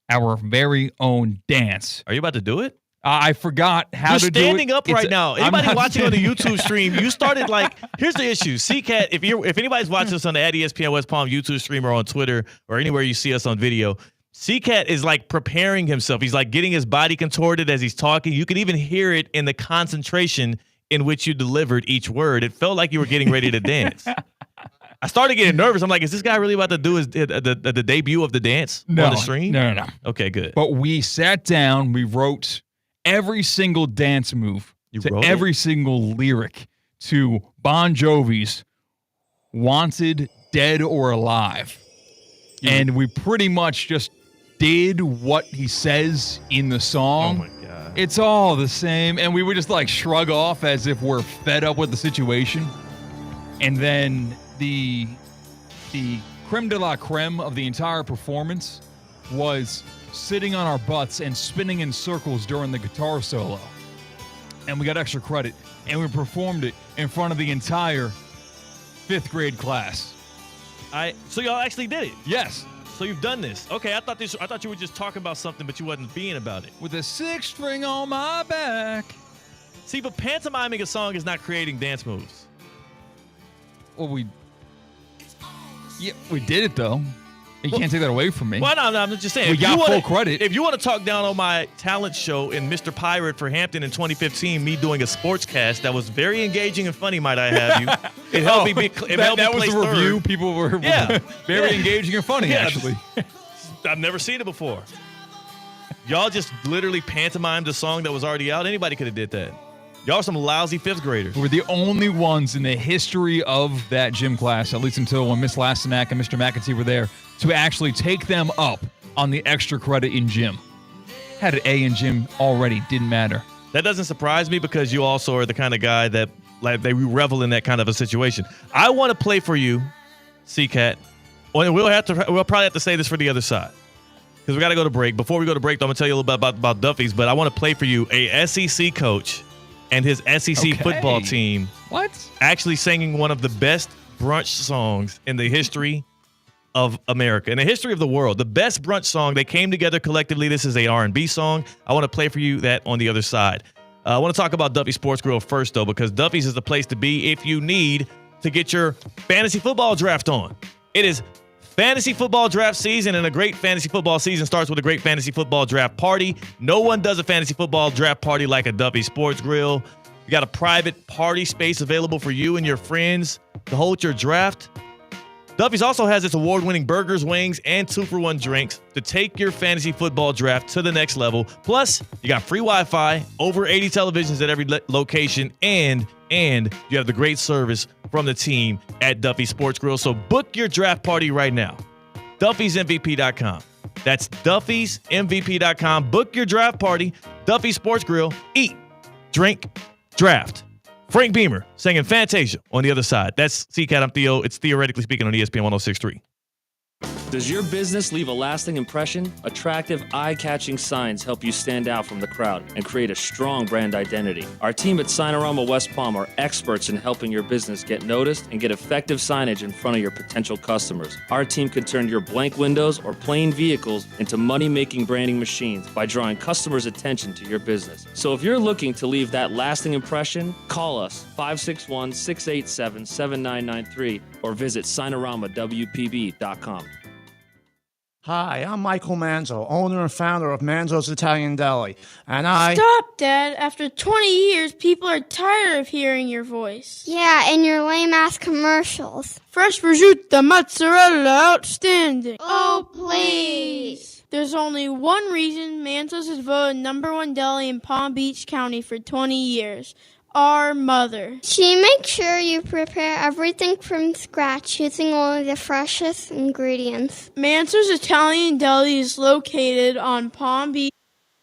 our very own dance. Are you about to do it? I forgot how to do it. You're standing up right now. Anybody watching on the YouTube stream, you started here's the issue. CCAT, if anybody's watching us on the @ESPN West Palm YouTube stream or on Twitter or anywhere you see us on video, CCAT is preparing himself. He's getting his body contorted as he's talking. You can even hear it in the concentration in which you delivered each word. It felt like you were getting ready to dance. I started getting nervous. I'm like, is this guy really about to do the debut of the dance on the stream? No. Okay, good. But we sat down. We wrote every single dance move to every single lyric to Bon Jovi's Wanted, Dead or Alive. And we pretty much just did what he says in the song. Oh, my God. It's all the same. And we would just shrug off as if we're fed up with the situation. And then the creme de la creme of the entire performance was sitting on our butts and spinning in circles during the guitar solo. And we got extra credit. And we performed it in front of the entire 5th grade class. So y'all actually did it? Yes. So you've done this. Okay, I thought you were just talking about something, but you wasn't being about it. With a 6 string on my back. See, but pantomiming a song is not creating dance moves. Well, we did it, though. You can't take that away from me. Well, no, I'm just saying. We got full credit. If you want to talk down on my talent show in Mr. Pirate for Hampton in 2015, me doing a sportscast that was very engaging and funny, might I have you. It helped me be that was the review. People were very engaging and funny, actually. I've never seen it before. Y'all just literally pantomimed a song that was already out. Anybody could have did that. Y'all are some lousy fifth graders. We're the only ones in the history of that gym class, at least until when Miss Lastenack and Mr. McEntee were there, to actually take them up on the extra credit in gym. Had an A in gym already, didn't matter. That doesn't surprise me because you also are the kind of guy that they revel in that kind of a situation. I want to play for you, C-Cat. We'll probably have to say this for the other side because we got to go to break. Before we go to break, I'm going to tell you a little bit about Duffy's, but I want to play for you a SEC coach and his SEC football team. What? Actually singing one of the best brunch songs in the history of America, in the history of the world. The best brunch song. They came together collectively. This is a R&B song. I want to play for you that on the other side. I want to talk about Duffy Sports Grill first, though, because Duffy's is the place to be if you need to get your fantasy football draft on. It is fantasy football draft season, and a great fantasy football season starts with a great fantasy football draft party. No one does a fantasy football draft party like a Duffy Sports Grill. You got a private party space available for you and your friends to hold your draft. Duffy's also has its award-winning burgers, wings, and 2-for-1 drinks to take your fantasy football draft to the next level. Plus, you got free Wi-Fi, over 80 televisions at every location, and you have the great service from the team at Duffy Sports Grill. So book your draft party right now. Duffy'sMVP.com. That's Duffy'sMVP.com. Book your draft party. Duffy Sports Grill. Eat, drink, draft. Frank Beamer singing Fantasia on the other side. That's C-Cat. I'm Theo. It's Theoretically Speaking on ESPN 106.3. Does your business leave a lasting impression? Attractive, eye-catching signs help you stand out from the crowd and create a strong brand identity. Our team at Signorama West Palm are experts in helping your business get noticed and get effective signage in front of your potential customers. Our team can turn your blank windows or plain vehicles into money-making branding machines by drawing customers' attention to your business. So if you're looking to leave that lasting impression, call us 561-687-7993 or visit SignoramawPB.com. Hi, I'm Michael Manzo, owner and founder of Manzo's Italian Deli, and Stop, Dad. After 20 years, people are tired of hearing your voice. Yeah, and your lame-ass commercials. Fresh prosciutto, mozzarella, outstanding. Oh, please. There's only one reason Manzo's is voted #1 deli in Palm Beach County for 20 years. Our mother. She makes sure you prepare everything from scratch using only the freshest ingredients. Manzo's Italian Deli is located on Palm Beach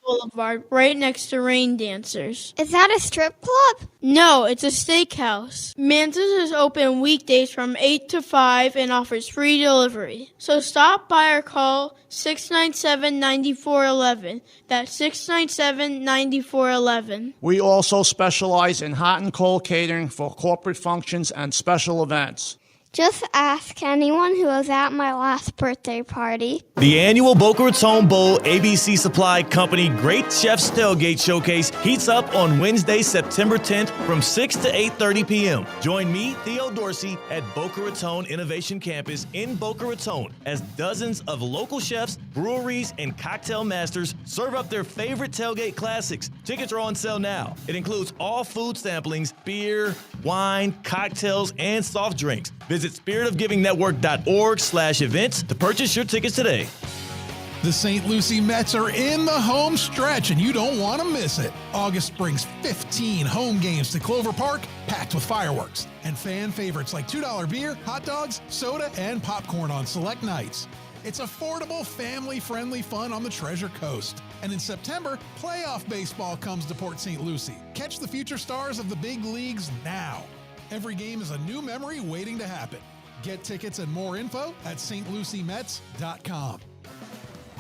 Boulevard, right next to Rain Dancers. Is that a strip club? No, it's a steakhouse. Manzo's is open weekdays from 8 to 5 and offers free delivery. So stop by or call 697-9411. That's 697-9411. we also specialize in hot and cold catering for corporate functions and special events. Just ask anyone who was at my last birthday party. The annual Boca Raton Bowl ABC Supply Company Great Chefs Tailgate Showcase heats up on Wednesday, September 10th from 6 to 8:30 p.m. Join me, Theo Dorsey, at Boca Raton Innovation Campus in Boca Raton as dozens of local chefs, breweries, and cocktail masters serve up their favorite tailgate classics. Tickets are on sale now. It includes all food samplings, beer, wine, cocktails, and soft drinks. Visit spiritofgivingnetwork.org/events to purchase your tickets today. The St. Lucie Mets are in the home stretch, and you don't want to miss it. August brings 15 home games to Clover Park, packed with fireworks and fan favorites like $2 beer, hot dogs, soda, and popcorn on select nights. It's affordable, family-friendly fun on the Treasure Coast. And in September, playoff baseball comes to Port St. Lucie. Catch the future stars of the big leagues now. Every game is a new memory waiting to happen. Get tickets and more info at stluciemets.com.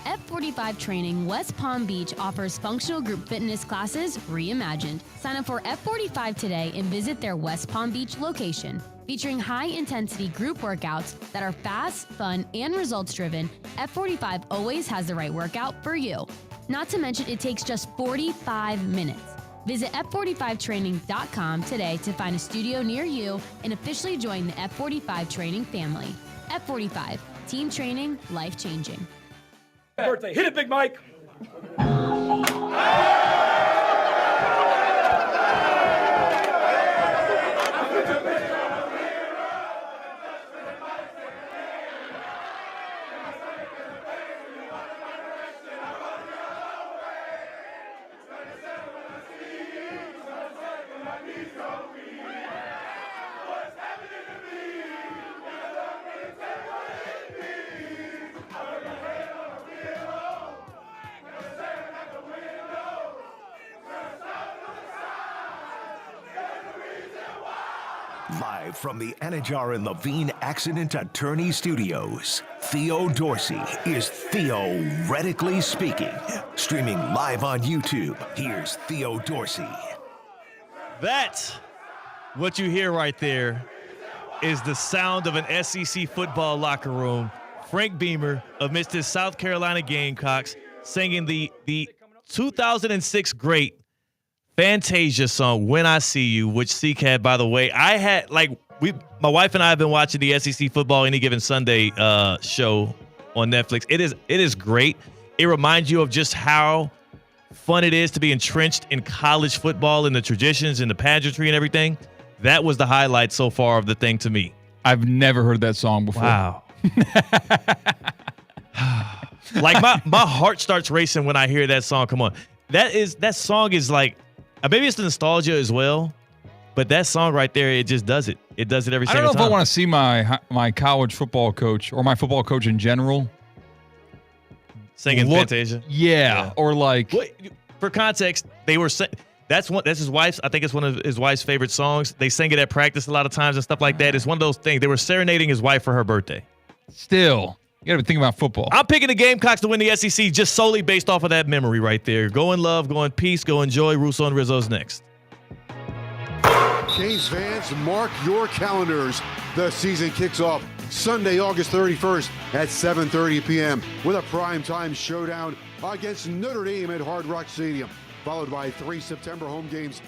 F45 Training West Palm Beach offers functional group fitness classes reimagined. Sign up for F45 today and visit their West Palm Beach location. Featuring high-intensity group workouts that are fast, fun, and results-driven, F45 always has the right workout for you. Not to mention, it takes just 45 minutes. Visit F45training.com today to find a studio near you and officially join the F45 Training family. F45, team training, life-changing. Birthday. Hit it, Big Mike. Live from the Anajar and Levine Accident Attorney Studios, Theo Dorsey is theoretically speaking. Streaming live on YouTube, here's Theo Dorsey. That's what you hear right there is the sound of an SEC football locker room. Frank Beamer amidst his South Carolina Gamecocks singing the 2006 great Fantasia song, When I See You, which Seek had, by the way. My wife and I have been watching the SEC Football Any Given Sunday show on Netflix. It is great. It reminds you of just how fun it is to be entrenched in college football and the traditions and the pageantry and everything. That was the highlight so far of the thing to me. I've never heard that song before. Wow. Like my heart starts racing when I hear that song. Come on. That song is like, maybe it's the nostalgia as well, but that song right there, it just does it. It does it every single time. I don't know if I want to see my college football coach or my football coach in general singing Fantasia. Yeah, or like. For context, they were that's his wife's. I think it's one of his wife's favorite songs. They sang it at practice a lot of times and stuff like that. It's one of those things. They were serenading his wife for her birthday. Still, you got to be thinking about football. I'm picking the Gamecocks to win the SEC just solely based off of that memory right there. Go in love, go in peace, go in joy. Russo and Rizzo's next. Canes fans, mark your calendars. The season kicks off Sunday, August 31st at 7:30 p.m. with a primetime showdown against Notre Dame at Hard Rock Stadium, followed by 3 September home games